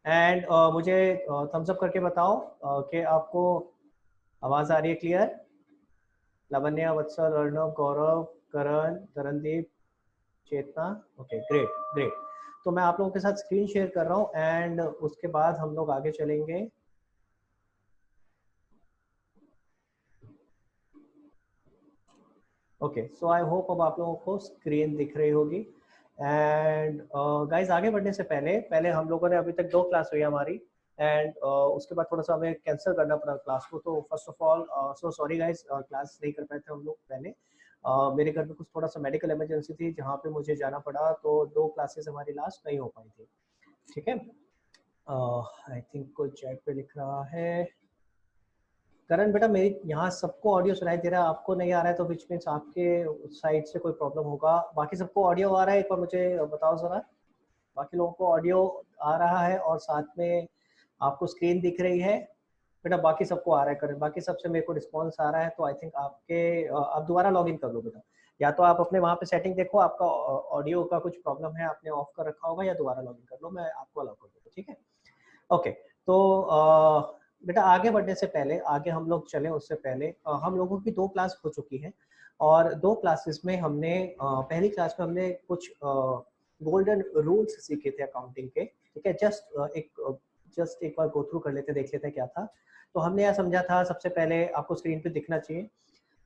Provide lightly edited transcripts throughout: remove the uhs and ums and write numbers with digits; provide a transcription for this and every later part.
And मुझे Thums up करके बताओ कि आपको आवाज आ रही है clear. Lavanya, Vatsal, Arnav, Gaurav, Karan, Tarandeep, Chetna. Okay, great great. तो मैं आप लोगों के साथ स्क्रीन शेयर कर रहा हूँ एंड उसके बाद हम लोग आगे चलेंगे। ओके, सो आई होप अब आप लोगों को स्क्रीन दिख रही होगी। एंड गाइस, आगे बढ़ने से पहले पहले हम लोगों ने अभी तक 2 क्लास हुई हमारी एंड उसके बाद थोड़ा सा हमें कैंसिल करना पड़ा क्लास को। तो first of all so sorry guys, class नहीं कर पाए थे हम लोग पहले। मेरे घर में कुछ थोड़ा सा मेडिकल इमरजेंसी थी जहाँ पे मुझे जाना पड़ा, तो 2 क्लासेस हमारी लास्ट नहीं हो पाई थी। ठीक है, आई थिंक कोई चैट पे लिख रहा है। करण बेटा, मेरी यहाँ सबको ऑडियो सुनाई दे रहा है, आपको नहीं आ रहा है तो विच मीन्स आपके साइड से कोई प्रॉब्लम होगा। बाकी सबको ऑडियो आ रहा है, एक बार मुझे बताओ जरा। बाकी लोगों को ऑडियो आ रहा है और साथ में आपको स्क्रीन दिख रही है। बेटा बाकी सबको आ रहा है करण, बाकी सबसे मेरे को रिस्पॉन्स आ रहा है, तो आई थिंक आपके आप दोबारा लॉग इन कर लो बेटा। या तो आप अपने वहाँ पे सेटिंग देखो, आपका ऑडियो का कुछ प्रॉब्लम है, आपने ऑफ कर रखा होगा, या दोबारा लॉग इन कर लो, मैं आपको अलाउ कर दूँगा। ठीक है, ओके। तो बेटा आगे बढ़ने से पहले, आगे हम लोग चले उससे पहले हम लोगों की 2 क्लास हो चुकी हैं और 2 क्लासेस में हमने पहली क्लास में हमने कुछ गोल्डन रूल्स सीखे थे अकाउंटिंग के। ठीक है, जस्ट एक बार गो थ्रू कर लेते, देख लेते हैं क्या था। तो हमने यह समझा था, सबसे पहले आपको स्क्रीन पे दिखना चाहिए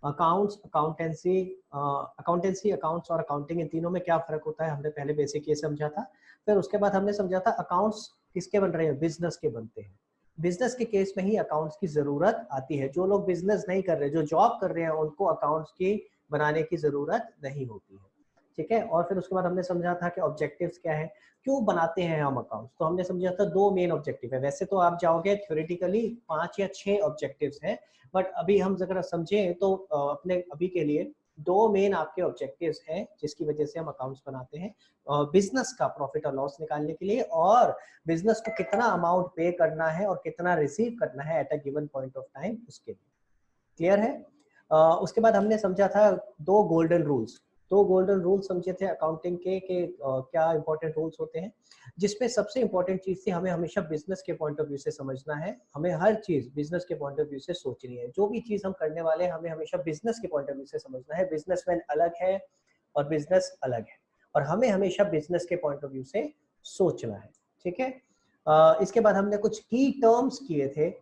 अकाउंट्स, अकाउंटेंसी, अकाउंट्स और अकाउंटिंग, इन तीनों में क्या फर्क होता है, हमने पहले बेसिक ये समझा था। फिर उसके बाद हमने समझा था अकाउंट्स किसके बन रहे हैं, बिजनेस के बनते हैं। बिजनेस के केस में ही अकाउंट्स की जरूरत आती है। जो लोग बिजनेस नहीं कर रहे, जो जॉब कर रहे हैं, उनको अकाउंट्स की बनाने की जरूरत नहीं होती है। ठीक है, और फिर उसके बाद हमने समझा था कि ऑब्जेक्टिव्स क्या है, क्यों बनाते हैं हम अकाउंट्स। तो हमने समझा था 2 मेन ऑब्जेक्टिव है। वैसे तो आप जाओगे थ्योरेटिकली 5 या 6 ऑब्जेक्टिव्स हैं, बट अभी हम अगर समझें तो अपने अभी के लिए 2 मेन आपके ऑब्जेक्टिव्स हैं जिसकी वजह से हम अकाउंट्स बनाते हैं। बिजनेस का प्रॉफिट और लॉस निकालने के लिए, और बिजनेस को कितना अमाउंट पे करना है और कितना रिसीव करना है at a given point of time, उसके लिए। क्लियर है? उसके बाद हमने समझा था 2 गोल्डन रूल्स। 2 गोल्डन रूल्स समझे थे अकाउंटिंग के क्या इंपॉर्टेंट रूल्स होते हैं, जिसपे सबसे इंपॉर्टेंट चीज थी, हमें हमेशा बिजनेस के पॉइंट ऑफ व्यू से समझना है। हमें हर चीज बिजनेस के पॉइंट ऑफ व्यू से सोचनी है। जो भी चीज हम करने वाले हैं, हमें हमेशा बिजनेस के पॉइंट ऑफ व्यू से समझना है। बिजनेसमैन अलग है और बिजनेस अलग है, और हमें हमेशा बिजनेस के पॉइंट ऑफ व्यू से सोचना है। ठीक है, इसके बाद हमने कुछ की टर्म्स किए थे,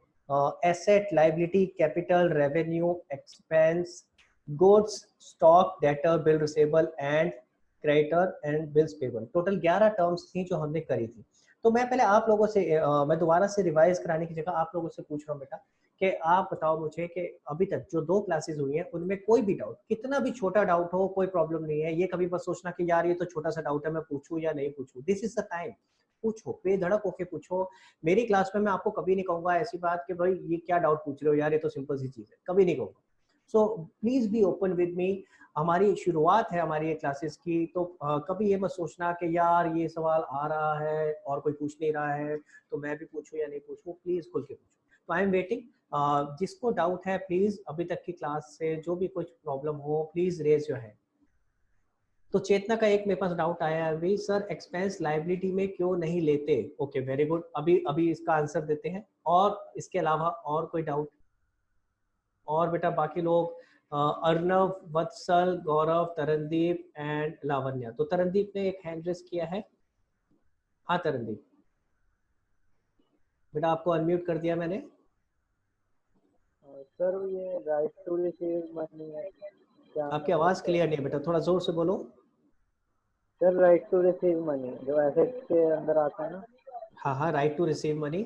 asset, liability, capital, revenue, expense, goods, stock, debtor, bill receivable and creditor and bills payable. Total 11 terms थी जो हमने करी थी। तो मैं पहले आप लोगों से मैं दोबारा से रिवाइज कराने की जगह आप लोगों से पूछ रहा हूँ बेटा कि आप बताओ मुझे कि अभी तक जो 2 क्लासेस हुई हैं उनमें कोई भी डाउट, कितना भी छोटा डाउट हो, कोई प्रॉब्लम नहीं है। ये कभी बस सोचना कि यार ये तो छोटा सा डाउट है, मैं पूछूं या नहीं पूछूं। दिस इज द टाइम, पूछो, बेधड़क होके पूछो। मेरी क्लास में मैं आपको कभी नहीं कहूंगा ऐसी बात कि भाई ये क्या डाउट पूछ रहे हो यार, ये तो सिंपल सी चीज है, कभी नहीं कहूंगा। So please be open with me. हमारी शुरुआत है हमारी ये क्लासेस की, तो कभी ये मत सोचना कि यार ये सवाल आ रहा है और कोई पूछ नहीं रहा है तो मैं भी पूछूं या नहीं पूछूं। प्लीज खुल के पूछो। तो आई एम वेटिंग। जिसको डाउट है प्लीज अभी तक की क्लास से जो भी कुछ प्रॉब्लम हो, प्लीज रेज योर हैंड। तो चेतना का एक मेरे पास डाउट आया है अभी, सर एक्सपेंस लाइबिलिटी में क्यों नहीं लेते। ओके, वेरी गुड, अभी अभी इसका आंसर देते हैं। और इसके अलावा और कोई डाउट? और बेटा बाकी लोग, अर्नव, वत्सल, गौरव, तरनदीप एंड लावण्या। तो तरनदीप ने एक हैंड रेस किया है। हाँ तरनदीप, बेटा आपको अनम्यूट कर दिया मैंने। सर ये राइट टू रिसीव मनी है क्या, आपकी मतलब आवाज क्या क्लियर नहीं है बेटा, है? थोड़ा जोर से बोलो। Sir right to receive money जो एसेट के अंदर आता है ना हाँ हाँ, right to receive money.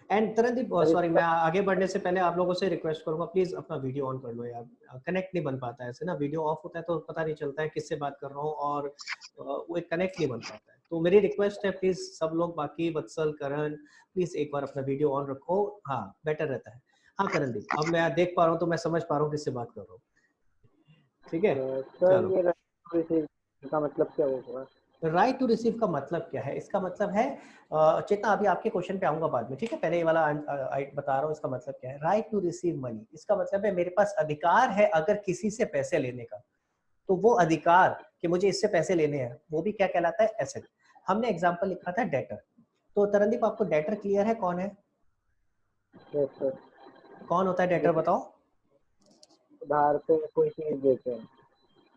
And Tarandeep, sir, sorry, इसका मैं आगे बढ़ने से पहले आप लोगों से रिक्वेस्ट करूंगा, प्लीज अपना वीडियो ऑन कर लो यार। कनेक्ट नहीं बन पाता है ऐसे ना, वीडियो ऑफ होता है तो पता नहीं चलता है किससे बात कर रहा हूँ, और वो एक कनेक्ट नहीं बन पाता है। तो मेरी रिक्वेस्ट है प्लीज सब लोग, बाकी वत्सल, करण, प्लीज एक बार अपना वीडियो ऑन रखो। हाँ, बेटर रहता है। हाँ करणदीप, अब मैं देख पा रहा हूँ तो मैं समझ पा रहा हूँ किससे बात कर रहा हूँ। ठीक है, सर चलो। ये राइट टू रिसीव का मतलब क्या होगा? राइट टू रिसीव का मतलब क्या है? इसका मतलब है, चेतना अभी आपके क्वेश्चन पे आऊंगा बाद में, ठीक है, पहले ये वाला बता रहा हूँ इसका मतलब क्या है। राइट टू रिसीव मनी, इसका मतलब है मेरे पास अधिकार है अगर किसी से पैसे लेने का, तो वो अधिकार कि मुझे इससे पैसे लेने हैं वो भी क्या कहलाता है, एसेट। हमने एग्जांपल लिखा था डेटर। तो तरनदीप आपको डेटर क्लियर है कौन है? Yes sir. कौन होता है डेटर बताओ? उधार पे कोई चीज देते हैं।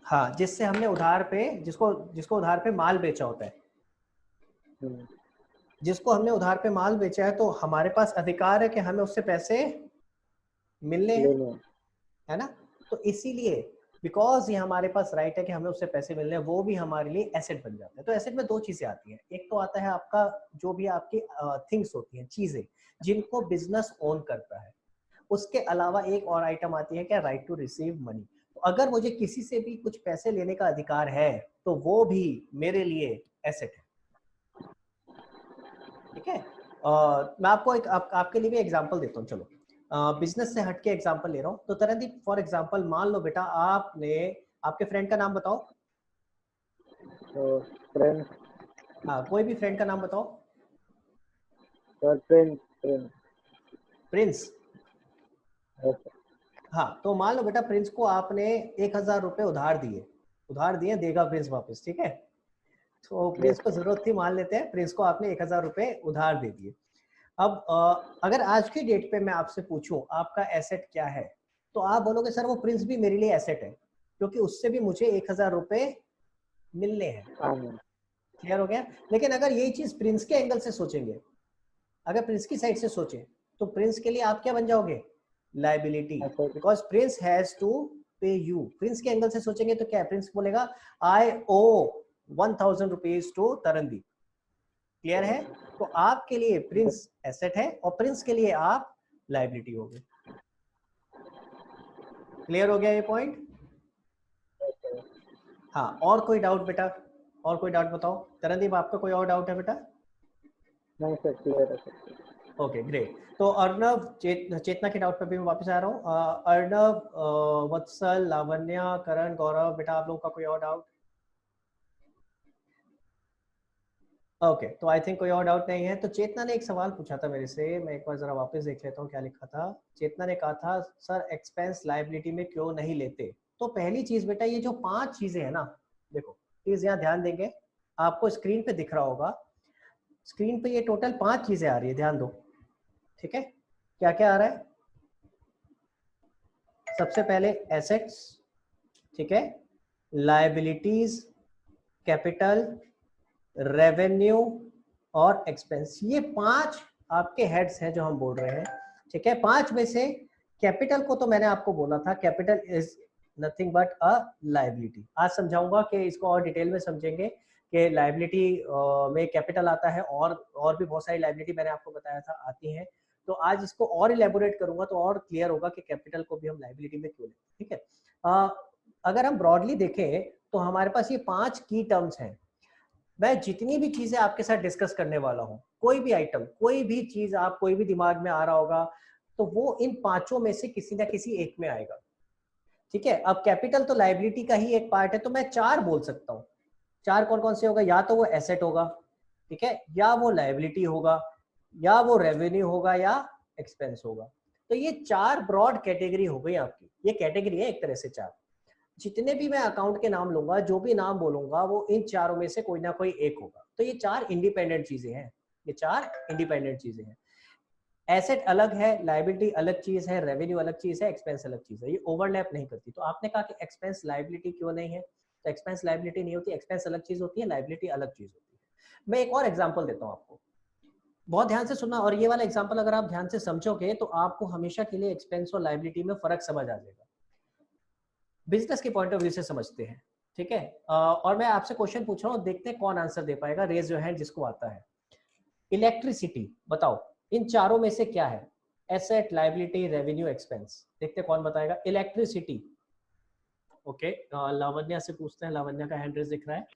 हाँ, जिससे हमने उधार पे, जिसको जिसको उधार पे माल बेचा होता है, जिसको हमने उधार पे माल बेचा है, तो हमारे पास अधिकार है कि हमें उससे पैसे मिलने हैं, है ना? तो इसीलिए बिकॉज ये हमारे पास राइट है कि हमें उससे पैसे मिलने हैं, वो भी हमारे लिए एसेट बन जाता है। तो एसेट में दो चीजें आती हैं, एक तो आता है आपका जो भी आपकी थिंग्स होती हैं, चीजें जिनको बिजनेस ओन करता है, उसके अलावा एक और आइटम आती है क्या, राइट टू रिसीव मनी। तो अगर मुझे किसी से भी कुछ पैसे लेने का अधिकार है तो वो भी मेरे लिए एसेट है, ठीक है? मैं आपको एक आपके लिए भी एग्जांपल देता हूँ, चलो बिजनेस से हटके एग्जांपल ले रहा हूँ। तो तरनदीप फॉर एग्जांपल मान लो बेटा आपने, आपके फ्रेंड का नाम बताओ। तो फ्रेंड। हाँ, कोई भी फ्रेंड का नाम बताओ। Sir Prince. Prince. Prince. Yes sir. हाँ, तो मान लो बेटा प्रिंस को आपने 1000 रुपए उधार दिए, उधार दिए, देगा प्रिंस वापस, ठीक है? तो प्रिंस को जरूरत थी, मान लेते हैं प्रिंस को आपने 1000 रुपए उधार दे दिए। अब अगर आज की डेट पे मैं आपसे पूछूं आपका एसेट क्या है, तो आप बोलोगे सर वो प्रिंस भी मेरे लिए एसेट है, क्योंकि उससे भी मुझे 1000 रुपए मिलने हैं। क्लियर हो गया? लेकिन अगर यही चीज प्रिंस के एंगल से सोचेंगे, अगर प्रिंस की साइड से सोचें, तो प्रिंस के लिए आप क्या बन जाओगे, liability, because Prince has to pay you. Prince के एंगल से सोचेंगे तो क्या, प्रिंस बोलेगा I owe 1000 rupees to Tarandeep. Clear है? तो आपके लिए प्रिंस एसेट है और प्रिंस के लिए आप लाइबिलिटी हो गए। क्लियर हो गया ये पॉइंट? हाँ, और कोई डाउट बेटा? और कोई डाउट बताओ। तरनदीप आपका कोई और डाउट है बेटा? नहीं सर, क्लियर है सर। Okay great. तो अर्नव, चेतना के डाउट पे भी मैं वापस आ रहा हूँ। अर्नव, वत्सल, लावण्या, करण, गौरव, बेटा आप लोगों का कोई और डाउट? ओके, तो आई थिंक कोई और डाउट नहीं है। तो चेतना ने एक सवाल पूछा था मेरे से, मैं एक बार जरा वापस देख लेता हूँ क्या लिखा था। चेतना ने कहा था सर एक्सपेंस लायबिलिटी में क्यों नहीं लेते? तो पहली चीज बेटा, ये जो 5 चीजें है ना, देखो प्लीज यहाँ ध्यान देंगे, आपको स्क्रीन पे दिख रहा होगा, स्क्रीन पे ये टोटल 5 चीजें आ रही है, ध्यान दो, ठीक है? क्या क्या आ रहा है? सबसे पहले एसेट्स, ठीक है, लायबिलिटीज, कैपिटल, रेवेन्यू और एक्सपेंस। ये 5 आपके हेड्स हैं जो हम बोल रहे हैं, ठीक है? 5 में से कैपिटल को तो मैंने आपको बोला था, capital is nothing but a liability. आज समझाऊंगा कि इसको और डिटेल में समझेंगे कि लायबिलिटी में कैपिटल आता है, और भी बहुत सारी लायबिलिटी मैंने आपको बताया था आती हैं। तो आज इसको और इलेबोरेट करूंगा तो और क्लियर होगा कि कैपिटल को भी हम लायबिलिटी में क्यों लेते हैं, ठीक है? अगर हम ब्रॉडली देखें तो हमारे पास ये 5 की टर्म्स हैं। मैं जितनी भी चीजें आपके साथ डिस्कस करने वाला हूं, कोई भी आइटम, कोई भी चीज आप, कोई भी दिमाग में आ रहा होगा, तो वो इन 5 में से किसी ना किसी एक में आएगा, ठीक है? अब कैपिटल तो लायबिलिटी का ही एक पार्ट है, तो मैं 4 बोल सकता हूँ। 4 कौन कौन से होगा? या तो वो एसेट होगा, ठीक है, या वो लायबिलिटी होगा, या वो रेवेन्यू होगा, या एक्सपेंस होगा। तो ये 4 ब्रॉड कैटेगरी हो गई आपकी, ये कैटेगरी है एक तरह से 4। जितने भी मैं अकाउंट के नाम लूंगा, जो भी नाम बोलूंगा, वो इन चारों में से कोई ना कोई एक होगा। तो ये 4 इंडिपेंडेंट चीजें हैं, ये 4 इंडिपेंडेंट चीजें हैं। एसेट अलग है, लायबिलिटी अलग चीज है, रेवेन्यू अलग चीज है, एक्सपेंस अलग चीज है, ये ओवरलैप नहीं करती। तो आपने कहा कि एक्सपेंस लायबिलिटी क्यों नहीं है? तो एक्सपेंस लायबिलिटी नहीं होती, एक्सपेंस अलग चीज होती है, लायबिलिटी अलग चीज होती है। मैं एक और एग्जांपल देता हूँ आपको, बहुत ध्यान से सुनना, और ये वाला एग्जांपल अगर आप ध्यान से समझोगे तो आपको हमेशा के लिए एक्सपेंस और लायबिलिटी में फर्क समझ आ जाएगा। बिजनेस के पॉइंट ऑफ व्यू से समझते हैं, ठीक है? और मैं आपसे क्वेश्चन पूछ रहा हूँ, देखते हैं कौन आंसर दे पाएगा। रेज योर हैंड जिसको आता है। इलेक्ट्रिसिटी, बताओ इन चारों में से क्या है? Asset, liability, revenue, expense. देखते हैं कौन बताएगा। इलेक्ट्रिसिटी, ओके, लावण्या से पूछते हैं, लावण्या का हैंड रेज दिख रहा है।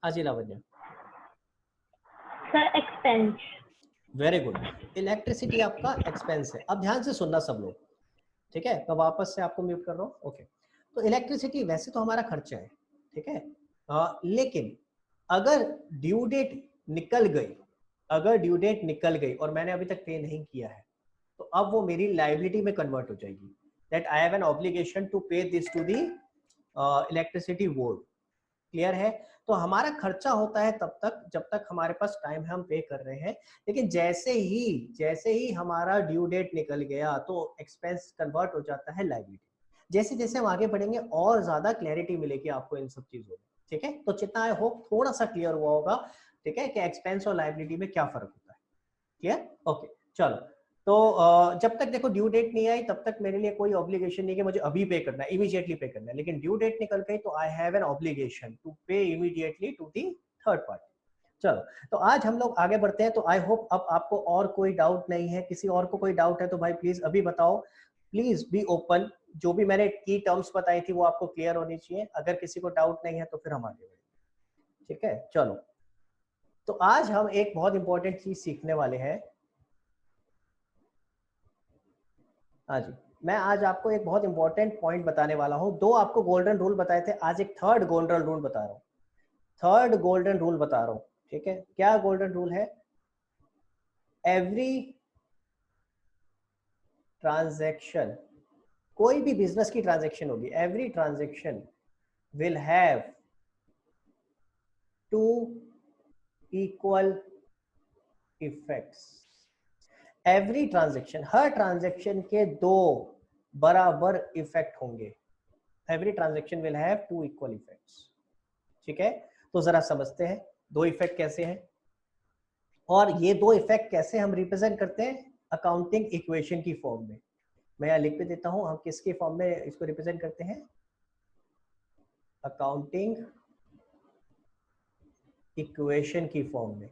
हाँ जी Lavanya. Sir expense. Very good, electricity आपका एक्सपेंस है। अब ध्यान से सुनना सब लोग, ठीक है? मैं वापस से आपको म्यूट कर रहा हूँ, ओके। तो इलेक्ट्रिसिटी वैसे तो हमारा खर्चा है, ठीक है? लेकिन अगर ड्यू डेट निकल गई, अगर ड्यू डेट निकल गई और मैंने अभी तक पे नहीं किया है, तो अब वो मेरी लायबिलिटी में कन्वर्ट हो जाएगी, that I have an obligation to pay this to the electricity board. Clear है? तो हमारा खर्चा होता है तब तक जब तक हमारे पास टाइम है, हम पे कर रहे हैं। लेकिन जैसे ही हमारा ड्यू डेट निकल गया तो एक्सपेंस कन्वर्ट हो जाता है लायबिलिटी। जैसे जैसे हम आगे बढ़ेंगे और ज्यादा क्लैरिटी मिलेगी आपको इन सब चीजों में, ठीक है। तो जितना आई होप थोड़ा सा क्लियर हुआ होगा, ठीक है, कि एक्सपेंस और लायबिलिटी में क्या फर्क होता है। क्लियर? ओके, चलो। तो जब तक देखो ड्यू डेट नहीं आई तब तक मेरे लिए कोई ऑब्लिगेशन नहीं कि मुझे अभी पे करना है, इमीडिएटली पे करना है। लेकिन ड्यू डेट निकल गई तो I have an obligation to pay immediately to the third party. चलो, तो आज हम लोग आगे बढ़ते हैं। तो आई होप अब आपको और कोई डाउट नहीं है। किसी और को कोई डाउट है तो भाई प्लीज अभी बताओ, प्लीज बी ओपन। जो भी मैंने की टर्म्स बताई थी वो आपको क्लियर होनी चाहिए। अगर किसी को डाउट नहीं है तो फिर हम आगे बढ़ेंगे, ठीक है। चलो, तो आज हम एक बहुत इंपॉर्टेंट चीज सीखने वाले हैं। हाँ जी, मैं आज आपको एक बहुत इंपॉर्टेंट पॉइंट बताने वाला हूँ। दो आपको गोल्डन रूल बताए थे, आज एक थर्ड गोल्डन रूल बता रहा हूँ। थर्ड गोल्डन रूल बता रहा हूँ, ठीक है। क्या गोल्डन रूल है? एवरी ट्रांजैक्शन, कोई भी बिजनेस की ट्रांजैक्शन होगी, every transaction will have two equal effects. Every transaction, हर ट्रांजैक्शन के दो बराबर इफेक्ट होंगे। Every transaction will have two equal effects, ठीक है। तो जरा समझते हैं दो इफेक्ट कैसे हैं, और ये दो इफेक्ट कैसे हम रिप्रेजेंट करते हैं अकाउंटिंग इक्वेशन की फॉर्म में। मैं यहाँ लिख के देता हूं, हम किसकी फॉर्म में इसको रिप्रेजेंट करते हैं? अकाउंटिंग इक्वेशन की फॉर्म में।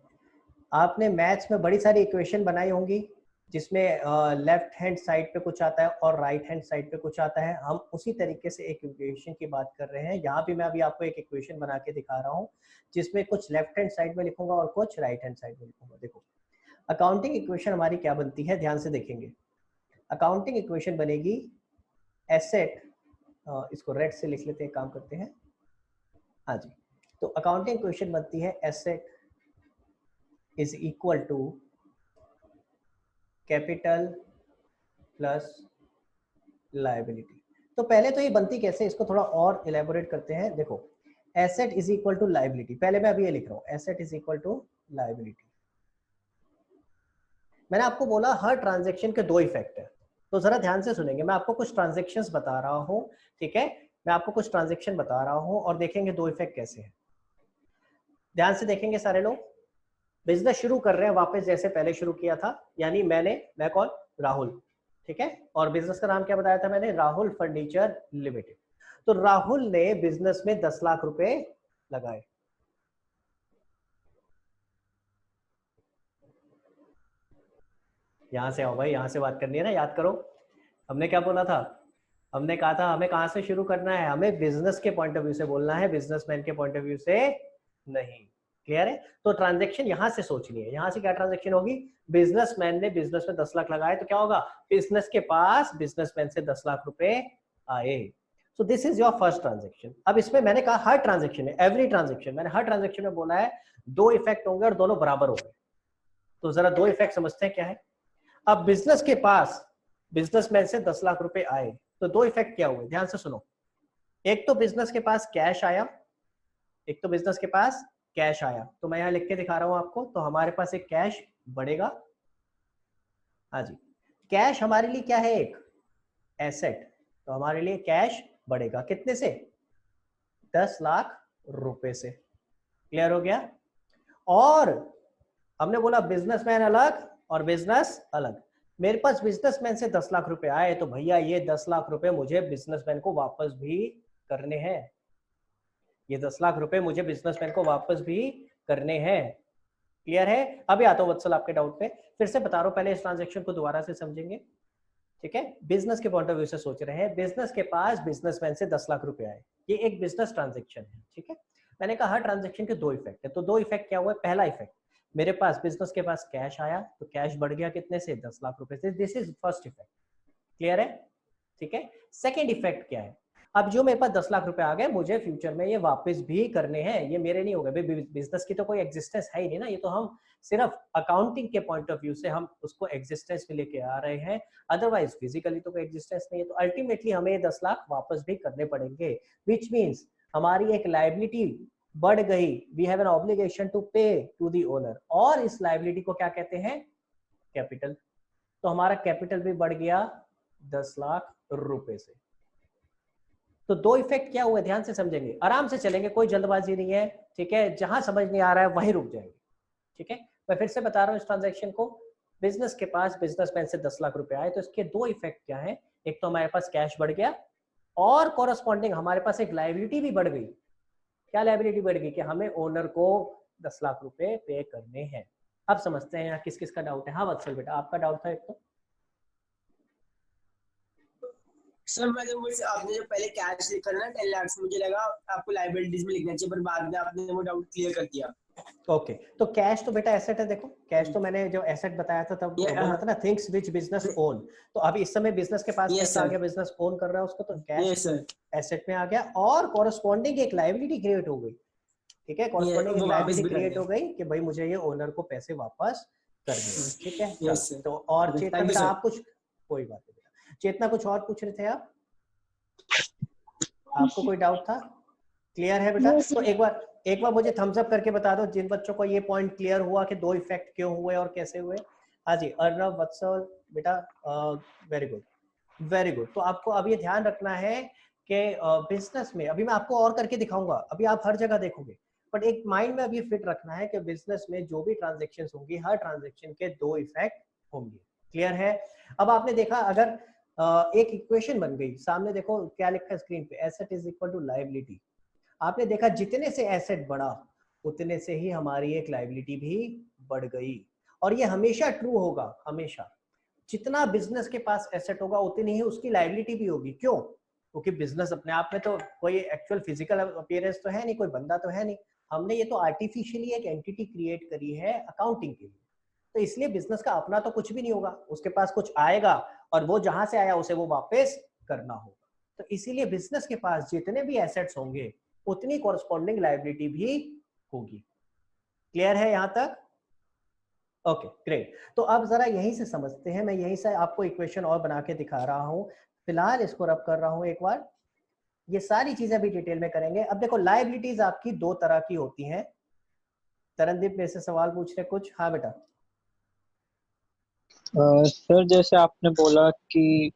आपने मैथ्स में बड़ी सारी इक्वेशन बनाई होंगी जिसमें लेफ्ट हैंड साइड पे कुछ आता है और राइट हैंड साइड पे कुछ आता है। हम उसी तरीके से एक इक्वेशन की बात कर रहे हैं। यहाँ भी मैं अभी आपको एक इक्वेशन बना के दिखा रहा हूँ जिसमें कुछ लेफ्ट हैंड साइड में लिखूंगा और कुछ राइट हैंड साइड में लिखूंगा। देखो, अकाउंटिंग इक्वेशन हमारी क्या बनती है, ध्यान से देखेंगे। अकाउंटिंग इक्वेशन बनेगी एसेट, इसको रेड से लिख लेते हैं, काम करते हैं। हाँ जी, तो अकाउंटिंग इक्वेशन बनती है asset is equal to capital plus liability. तो पहले तो ये बनती कैसे, इसको थोड़ा और इलेबोरेट करते हैं। देखो, asset is equal to liability, पहले मैं अभी ये लिख रहा हूँ, asset is equal to liability. मैंने आपको बोला हर ट्रांजैक्शन के दो इफेक्ट है, तो जरा ध्यान से सुनेंगे। मैं आपको कुछ ट्रांजैक्शंस बता रहा हूँ, ठीक है। मैं आपको कुछ ट्रांजैक्शन बता रहा हूँ और देखेंगे दो इफेक्ट कैसे हैं। ध्यान से देखेंगे सारे लोग। बिजनेस शुरू कर रहे हैं वापस जैसे पहले शुरू किया था, यानी मैं कौन? राहुल, ठीक है। और बिजनेस का नाम क्या बताया था मैंने? Rahul furniture limited. तो राहुल ने बिजनेस में 10 लाख रुपए लगाए। यहां से आओ भाई, यहां से बात करनी है ना, याद करो। हमने क्या बोला था? हमने कहा था हमें कहां से शुरू करना है, हमें बिजनेस के पॉइंट ऑफ व्यू से बोलना है, बिजनेसमैन के पॉइंट ऑफ व्यू से नहीं। क्लियर है? तो ट्रांजैक्शन यहां से सोचनी है। यहां से क्या ट्रांजैक्शन होगी? बिजनेसमैन ने बिजनेस में 10 लाख लगाए, तो क्या होगा? बिजनेस के पास बिजनेसमैन से 10 लाख रुपए आए। सो this is your first transaction. अब इसमें मैंने कहा हर ट्रांजैक्शन है, एवरी ट्रांजैक्शन, मैंने हर ट्रांजैक्शन में बोला है दो इफेक्ट होंगे और दोनों बराबर होंगे। तो जरा दो इफेक्ट समझते हैं क्या है। अब बिजनेस के पास बिजनेसमैन से 10 लाख रुपए आए, तो दो इफेक्ट क्या हुए, ध्यान से सुनो। एक तो बिजनेस के पास कैश आया, एक तो बिजनेस के पास कैश आया। तो मैं यहाँ लिख के दिखा रहा हूं आपको। तो हमारे पास एक कैश बढ़ेगा। हाँ जी, कैश हमारे लिए क्या है? एक एसेट। तो हमारे लिए कैश बढ़ेगा कितने से? 10 लाख रुपए से। क्लियर हो गया? और हमने बोला बिजनेसमैन अलग और बिजनेस अलग। मेरे पास बिजनेसमैन से 10 लाख रुपए आए, तो भैया ये 10 लाख रुपए मुझे बिजनेसमैन को वापस भी करने हैं। ये 10 लाख रुपए मुझे बिजनेसमैन को वापस भी करने हैं। क्लियर है? अभी आता हूं वत्सल आपके डाउट पे, फिर से बता रहा हूं, पहले इस ट्रांजैक्शन को दोबारा से समझेंगे, ठीक है। बिजनेस के पॉइंट ऑफ व्यू से सोच रहे हैं। बिजनेस के पास बिजनेसमैन से 10 लाख रुपए आए, ये एक बिजनेस ट्रांजैक्शन है, ठीक है। मैंने कहा हर ट्रांजैक्शन के दो इफेक्ट है, तो दो इफेक्ट क्या हुआ? पहला इफेक्ट, मेरे पास बिजनेस के पास कैश आया, तो कैश बढ़ गया कितने से? 10 लाख रुपए से। This is first effect. Clear है? ठीक है। सेकेंड इफेक्ट क्या है? अब जो मेरे पास 10 लाख रुपए आ गए, मुझे फ्यूचर में ये वापस भी करने हैं। ये मेरे नहीं हो गए, बिजनेस की तो कोई एग्जिस्टेंस है ही नहीं ना, ये तो हम सिर्फ अकाउंटिंग के पॉइंट ऑफ व्यू से हम उसको एग्जिस्टेंस में लेके आ रहे हैं। अदरवाइज फिजिकली तो कोई एग्जिस्टेंस नहीं है। तो अल्टीमेटली हमें 10 लाख वापस भी करने पड़ेंगे, विच मीन्स हमारी एक लायबिलिटी बढ़ गई, we have an obligation to pay to the owner, और इस लाइबिलिटी को क्या कहते हैं, कैपिटल। तो हमारा कैपिटल भी बढ़ गया 10 लाख रुपए से। तो दो इफेक्ट क्या हुए, ध्यान से समझेंगे, आराम से चलेंगे, कोई जल्दबाजी नहीं है, ठीक है, जहां समझ नहीं आ रहा है वहीं रुक जाएंगे, ठीक है। मैं फिर से बता रहा हूँ इस ट्रांजैक्शन को, बिजनेस के पास बिजनेसमैन से 10 लाख रुपए आए, तो इसके दो इफेक्ट क्या है, एक तो हमारे पास कैश बढ़ गया, और कॉरस्पॉन्डिंग हमारे पास एक लाइबिलिटी भी बढ़ गई। क्या लाइबिलिटी बढ़ गई, कि हमें ओनर को 10 लाख रुपए पे करने हैं। अब समझते हैं यहाँ किस किस का डाउट है। हाँ वत्सल बेटा, आपका डाउट था एक तो। सर मैंने मुझे आपने जो पहले कैश लिखा ना 10 लाख, मुझे लगा आपको लाइबिलिटीज में लिखना चाहिए, पर बाद में आपने वो डाउट क्लियर कर दिया। ओके तो कैश तो बेटा एसेट है, देखो कैश तो मैंने जो एसेट बताया था तब बोला था ना, थिंग्स व्हिच बिजनेस ओन। तो अब इस समय बिजनेस के पास पैसा आ गया, बिजनेस ओन कर रहा है उसको, तो कैश एसेट में आ गया, और कॉरस्पॉन्डिंग एक लायबिलिटी क्रिएट हो गई, ठीक है, कॉरस्पॉन्डिंग एक लायबिलिटी क्रिएट हो गई कि भाई मुझे ये ओनर को पैसे वापस करने, ठीक है। तो और चेतना बेटा आप कुछ, कोई बात नहीं बेटा, चेतना कुछ और पूछ रहे थे आप, आपको कोई डाउट था, क्लियर है बेटा? तो एक बार मुझे थम्स अप करके बता दो जिन बच्चों को ये पॉइंट क्लियर हुआ कि दो इफेक्ट क्यों हुए और कैसे हुए। हाँ जी अर्नव वत्सल बेटा, वेरी गुड वेरी गुड। तो आपको अब ये ध्यान रखना है कि बिजनेस में, अभी मैं आपको और करके दिखाऊंगा, अभी आप हर जगह देखोगे, बट एक माइंड में अभी फिट रखना है कि बिजनेस में जो भी ट्रांजेक्शन होंगी, हर ट्रांजेक्शन के दो इफेक्ट होंगे, क्लियर है? अब आपने देखा, अगर एक इक्वेशन बन गई सामने, देखो क्या लिखा है स्क्रीन पे, asset is equal to liability. आपने देखा जितने से एसेट बढ़ा उतने से ही हमारी एक लायबिलिटी भी बढ़ गई, और ये हमेशा ट्रू होगा, हमेशा। जितना बिजनेस के पास एसेट होगा उतनी ही उसकी लायबिलिटी भी होगी। क्यों? क्योंकि बिजनेस अपने आप में तो कोई एक्चुअल फिजिकल अपीयरेंस तो है नहीं, कोई बंदा तो है नहीं, हमने ये तो आर्टिफिशियली एक एंटिटी क्रिएट करी है अकाउंटिंग के लिए। तो इसलिए बिजनेस का अपना तो कुछ भी नहीं होगा, उसके पास कुछ आएगा और वो जहां से आया उसे वो वापस करना होगा। तो इसीलिए बिजनेस के पास जितने भी एसेट्स होंगे उतनी कॉरस्पॉन्डिंग लायबिलिटी भी होगी। क्लियर है यहां तक? Okay great. तो अब जरा यहीं से समझते हैं, मैं यहीं से आपको इक्वेशन और बना के दिखा रहा हूं, फिलहाल इसको रब कर रहा हूं एक बार, ये सारी चीजें भी डिटेल में करेंगे। अब देखो लायबिलिटीज आपकी दो तरह की होती हैं। तरनदीप में से सवाल पूछ रहे कुछ? हाँ बेटा। सर जैसे आपने बोला कि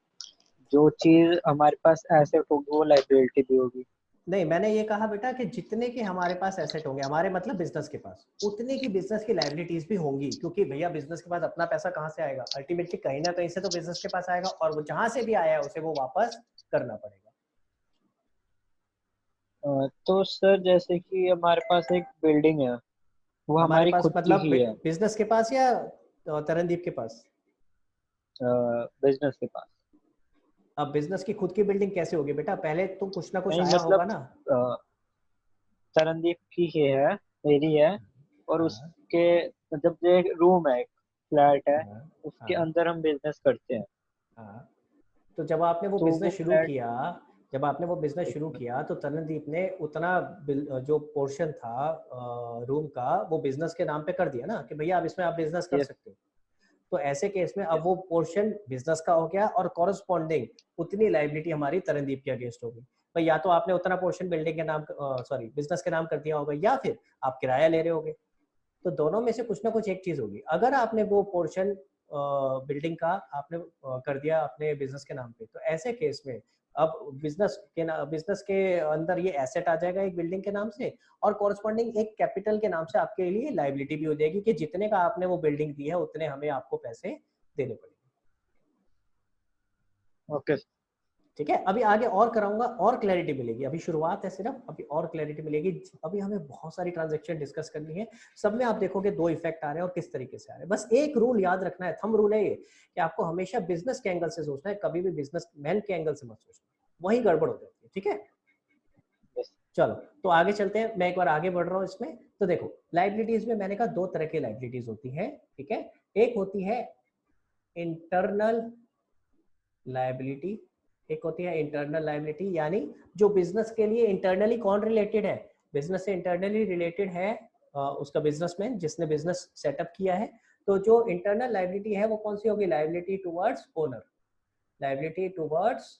जो चीज हमारे पास एसेट होगी वो लाइबिलिटी भी होगी। नहीं, मैंने ये कहा बेटा कि जितने के हमारे पास एसेट होंगे, हमारे मतलब बिजनेस के पास, उतने की बिजनेस की लायबिलिटीज भी होंगी, क्योंकि भैया बिजनेस के पास अपना पैसा कहाँ से आएगा, अल्टीमेटली कहीं ना कहीं से तो बिजनेस के पास आएगा, और वो जहां से भी आया है उसे वो वापस करना पड़ेगा। तो सर जैसे कि हमारे पास एक बिल्डिंग है, वो हमारे हमारी पास खुद की मतलब ही है, बिजनेस के पास या तरनदीप के पास? बिजनेस के पास। अब बिजनेस की खुद की बिल्डिंग कैसे होगी बेटा, पहले तो कुछ ना कुछ नहीं आया मतलब होगा ना। तरनदीप की ही है, मेरी है, और हाँ उसके मतलब जो एक रूम है, एक फ्लैट है, हाँ उसके हाँ अंदर हम बिजनेस करते हैं। हाँ। तो जब आपने वो तो वो बिजनेस शुरू फ्लैट, किया, जब आपने वो बिजनेस शुरू किया तो तरनदीप ने उतना जो पोर्शन था रूम का, वो बिजनेस के नाम पे कर दिया ना कि भैया अब इसमें आप बिजनेस कर यस सकते हो। तो ऐसे केस में अब यस। वो पोर्शन बिजनेस का हो गया, और कॉरस्पॉन्डिंग उतनी लायबिलिटी हमारी तरनदीप के अगेंस्ट होगी। भाई या तो आपने उतना पोर्शन बिल्डिंग के नाम, सॉरी बिजनेस के नाम कर दिया होगा, या फिर आप किराया ले रहे होगे। तो दोनों में से कुछ ना कुछ एक चीज होगी। अगर आपने वो पोर्शन बिल्डिंग का आपने कर दिया अपने बिजनेस के नाम पे, तो ऐसे केस में अब बिजनेस के अंदर ये एसेट आ जाएगा एक बिल्डिंग के नाम से, और कॉरस्पॉन्डिंग एक कैपिटल के नाम से आपके लिए लायबिलिटी भी हो जाएगी कि जितने का आपने वो बिल्डिंग दी है उतने हमें आपको पैसे देने पड़ेंगे। ओके। ठीक है, अभी आगे और कराऊंगा, और क्लैरिटी मिलेगी, अभी शुरुआत है सिर्फ, अभी और क्लैरिटी मिलेगी। अभी हमें बहुत सारी ट्रांजैक्शन डिस्कस करनी है, सब में आप देखोगे दो इफेक्ट आ रहे हैं और किस तरीके से आ रहे हैं। बस एक रूल याद रखना है, थंब रूल है ये, कि आपको हमेशा बिजनेस के एंगल से सोचना है, कभी भी बिजनेस मैन के एंगल से मत सोचना, वही गड़बड़ हो जाती है। ठीक है, चलो तो आगे चलते हैं, मैं एक बार आगे बढ़ रहा हूँ इसमें। तो देखो लाइबिलिटीज में मैंने कहा दो तरह की लाइबिलिटीज होती है, ठीक है। एक होती है इंटरनल लायबिलिटी, एक होती है इंटरनल लायबिलिटी, यानी जो बिजनेस के लिए इंटरनली कौन रिलेटेड है, बिजनेस से इंटरनली रिलेटेड है उसका बिजनेसमैन जिसने बिजनेस सेटअप किया है। तो जो इंटरनल लायबिलिटी है वो कौन सी होगी, liability towards owner, liability towards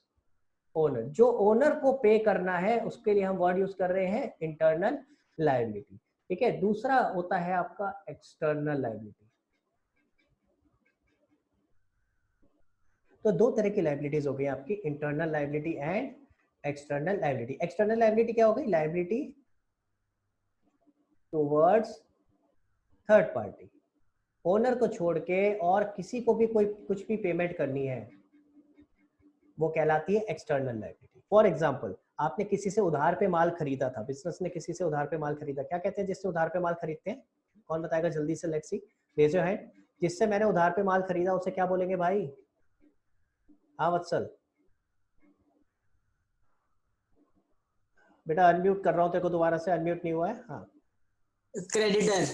owner. जो ओनर को पे करना है उसके लिए हम वर्ड यूज कर रहे हैं इंटरनल। लायबिलिटी। ठीक है, दूसरा होता है आपका एक्सटर्नल लायबिलिटी। तो दो तरह की लायबिलिटीज हो गई आपकी, internal liability and external liability. External liability क्या हो गई? Liability towards third party, owner को छोड़ के और किसी को भी कोई कुछ भी पेमेंट करनी है, वो कहलाती है एक्सटर्नल लायबिलिटी। फॉर एग्जांपल, आपने किसी से उधार पे माल खरीदा था, बिजनेस ने किसी से उधार पे माल खरीदा, क्या कहते हैं जिससे उधार पे माल खरीदते हैं? कौन बताएगा जल्दी से? Let's see, raise your hand. जिससे मैंने उधार पे माल खरीदा उसे क्या बोलेंगे भाई? हाँ वत्सल, बेटा अनम्यूट कर रहा हूँ तेरे को, दोबारा से अनम्यूट नहीं हुआ है। हाँ, क्रेडिटर।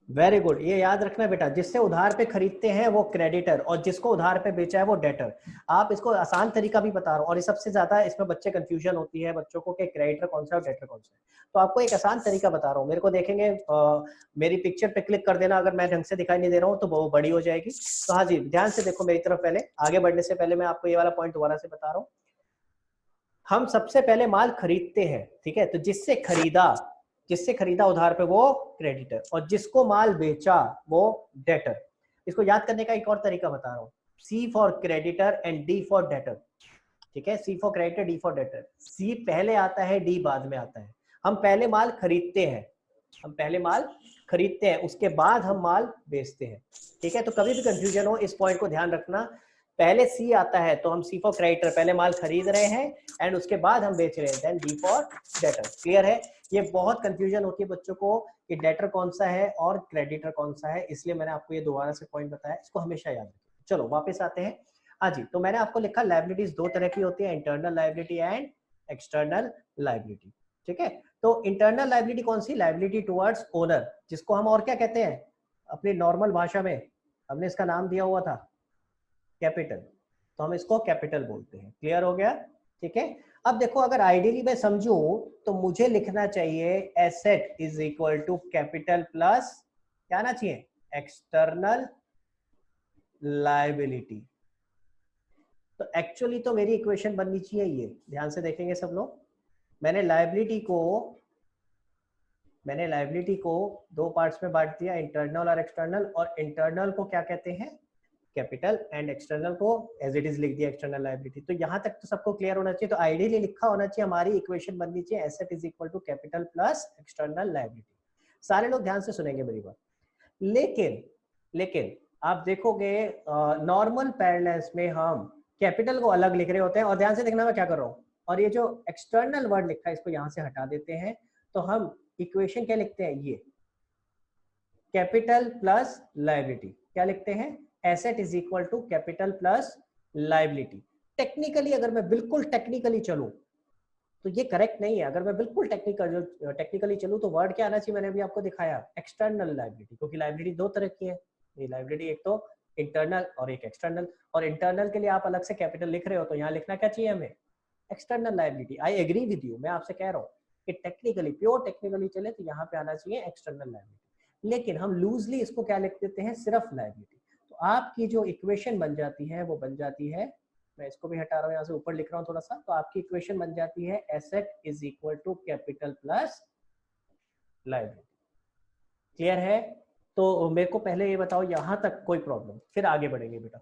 वेरी गुड, ये याद रखना बेटा, जिससे उधार पे खरीदते हैं वो क्रेडिटर, और जिसको उधार पे बेचा है वो डेटर। आप इसको आसान तरीका भी बता रहा हूँ, और ये सबसे ज्यादा इसमें बच्चे कंफ्यूजन होती है बच्चों को कि क्रेडिटर कौन सा है और डेटर कौन सा है। तो आपको एक आसान तरीका बता रहा हूँ, मेरे को देखेंगे, मेरी पिक्चर पे क्लिक कर देना, अगर मैं ढंग से दिखाई नहीं दे रहा हूँ तो वो बड़ी हो जाएगी। तो हाँ जी, ध्यान से देखो मेरी तरफ। पहले आगे बढ़ने से पहले मैं आपको ये वाला पॉइंट दोबारा से बता रहा हूँ। हम सबसे पहले माल खरीदते हैं, ठीक है, तो जिससे खरीदा उधार पे वो क्रेडिटर, और जिसको माल बेचा वो डेटर। इसको याद करने का एक और तरीका बता रहा हूँ, C for creditor and D for debtor. ठीक है, C for creditor, D for debtor. C पहले आता है, D बाद में आता है। हम पहले माल खरीदते हैं, उसके बाद हम माल बेचते हैं। ठीक है, तो कभी भी कंफ्यूजन हो इस पॉइंट को ध्यान रखना, पहले C आता है तो हम C फॉर क्रेडिटर, पहले माल खरीद रहे हैं एंड उसके बाद हम बेच रहे हैं, then D for debtor. Clear है? ये बहुत कंफ्यूजन होती है बच्चों को कि डेटर कौन सा है और क्रेडिटर कौन सा है, इसलिए मैंने आपको ये दोबारा से पॉइंट बताया, इसको हमेशा याद रखें। चलो वापस आते हैं। हाँ जी, तो मैंने आपको लिखा लायबिलिटीज दो तरह की होती है, internal liability and external liability. ठीक है, तो इंटरनल लायबिलिटी कौन सी? लायबिलिटी टुवर्ड्स ओनर, जिसको हम और क्या कहते हैं अपनी नॉर्मल भाषा में? हमने इसका नाम दिया हुआ था कैपिटल, तो हम इसको कैपिटल बोलते हैं। क्लियर हो गया? ठीक है, अब देखो, अगर आइडियली मैं समझूं तो मुझे लिखना चाहिए asset is equal to capital plus क्या आना चाहिए? External liability. तो एक्चुअली तो मेरी इक्वेशन बननी चाहिए ये, ध्यान से देखेंगे सब लोग। मैंने लायबिलिटी को दो पार्ट्स में बांट दिया, इंटरनल और एक्सटर्नल, और इंटरनल को क्या कहते हैं? कैपिटल, एंड एक्सटर्नल को एज इट इज लिख दिया एक्सटर्नल लायबिलिटी। तो यहां तक तो सबको क्लियर होना चाहिए। तो आइडियली लिखा होना चाहिए, हमारी इक्वेशन बननी चाहिए asset is equal to capital plus external liability. सारे लोग ध्यान से सुनेंगे मेरी बात। लेकिन आप देखोगे नॉर्मल पैरेलल्स में हम कैपिटल को अलग लिख रहे होते हैं, और ध्यान से देखना मैं क्या कर रहा हूँ, और ये जो एक्सटर्नल वर्ड लिखा है इसको यहां से हटा देते हैं, तो हम इक्वेशन क्या लिखते हैं? ये कैपिटल प्लस लायबिलिटी क्या लिखते हैं? Asset is equal to capital plus liability. Technically अगर मैं बिल्कुल टेक्निकली चलूं तो ये करेक्ट नहीं है। अगर मैं बिल्कुल टेक्निकली चलूं तो वर्ड क्या आना चाहिए? मैंने अभी आपको दिखाया एक्सटर्नल लायबिलिटी, क्योंकि लायबिलिटी दो तरह की है। ये लायबिलिटी एक तो इंटरनल और एक एक्सटर्नल, और इंटरनल के लिए आप अलग से कैपिटल लिख रहे हो तो यहाँ लिखना क्या चाहिए हमें? External liability. I agree with you, मैं आपसे कह रहा हूँ कि टेक्निकली, प्योर टेक्निकली चले तो यहाँ पे आना चाहिए एक्सटर्नल लायबिलिटी, लेकिन हम लूजली इसको क्या लिख देते हैं? सिर्फ लायबिलिटी। तो आपकी जो इक्वेशन बन जाती है वो बन जाती है, मैं इसको भी हटा रहा हूँ, यहाँ से ऊपर लिख रहा हूँ थोड़ा सा, तो आपकी इक्वेशन बन जाती है asset is equal to capital plus liability. Clear है? तो मेरे को पहले ये बताओ यहां तक कोई प्रॉब्लम, फिर आगे बढ़ेंगे बेटा।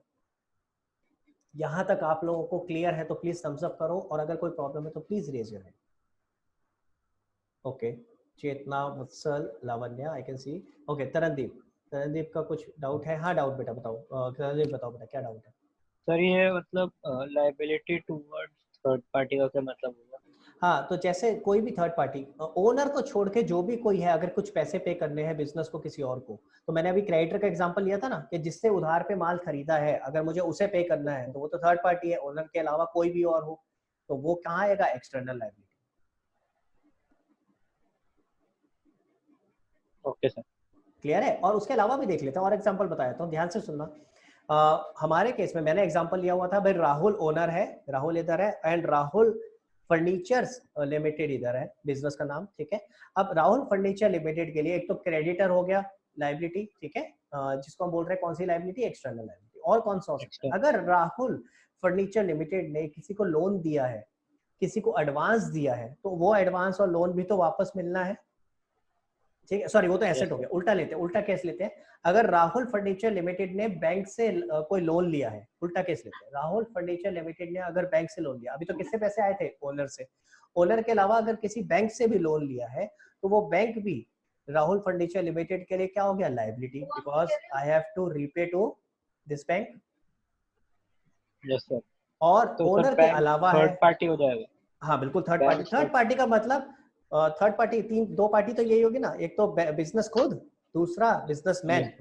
यहां तक आप लोगों को क्लियर है तो प्लीज थम्स अप करो, और अगर कोई प्रॉब्लम है तो please raise your hand. Okay, Chetna, Vatsal, Lavanya, I can see. Okay, Tarandeep का कुछ डाउट है? हाँ डाउट बेटा बताओ, तरनदीप बताओ बेटा क्या डाउट है? सर ये मतलब लायबिलिटी टुवर्ड्स थर्ड पार्टी का क्या मतलब होगा? हाँ, तो जैसे कोई भी थर्ड पार्टी, ओनर को छोड़ के जो भी कोई है, अगर कुछ पैसे पे करने हैं बिजनेस को किसी और को, तो मैंने अभी क्रेडिटर का एग्जांपल लिया था ना, कि जिससे उधार पे माल खरीदा है, अगर मुझे उसे पे करना है तो वो तो थर्ड पार्टी है, ओनर के अलावा कोई भी और हो, तो वो कहाँ आएगा? External liability. Okay sir. Clear है? और उसके अलावा भी देख लेते हैं, और एग्जांपल बताया तो ध्यान से सुनना। हमारे केस में मैंने एग्जांपल लिया हुआ था भाई, राहुल ओनर है, राहुल इधर है, एंड राहुल फर्नीचर्स लिमिटेड इधर है बिजनेस का नाम। ठीक है, अब राहुल फर्नीचर लिमिटेड के लिए एक तो क्रेडिटर हो गया लायबिलिटी, ठीक है, जिसको हम बोल रहे हैं कौन सी लायबिलिटी? External liability. और कौन सा हो सकता है? अगर राहुल फर्नीचर लिमिटेड ने किसी को लोन दिया है, किसी को एडवांस दिया है, तो वो एडवांस और लोन भी तो वापस मिलना है। ठीक है, सॉरी वो तो एसेट हो गया, उल्टा लेते हैं, उल्टा केस लेते हैं। अगर राहुल फर्नीचर लिमिटेड ने बैंक से कोई लोन लिया है, उल्टा केस लेते हैं, राहुल फर्नीचर लिमिटेड ने अगर बैंक से लोन लिया, अभी तो किससे पैसे आए थे, ओनर से, ओनर के अलावा अगर किसी बैंक से भी लोन लिया है तो वो बैंक भी राहुल फर्नीचर लिमिटेड के लिए क्या हो गया, liability, because I have to repay to this bank. Yes sir. और तो ओनर के अलावा है, थर्ड पार्टी हो जाएगा। हाँ बिल्कुल थर्ड पार्टी। थर्ड पार्टी का मतलब थर्ड पार्टी दो पार्टी तो यही होगी ना, एक तो बिजनेस खुद, दूसरा बिजनेसमैन,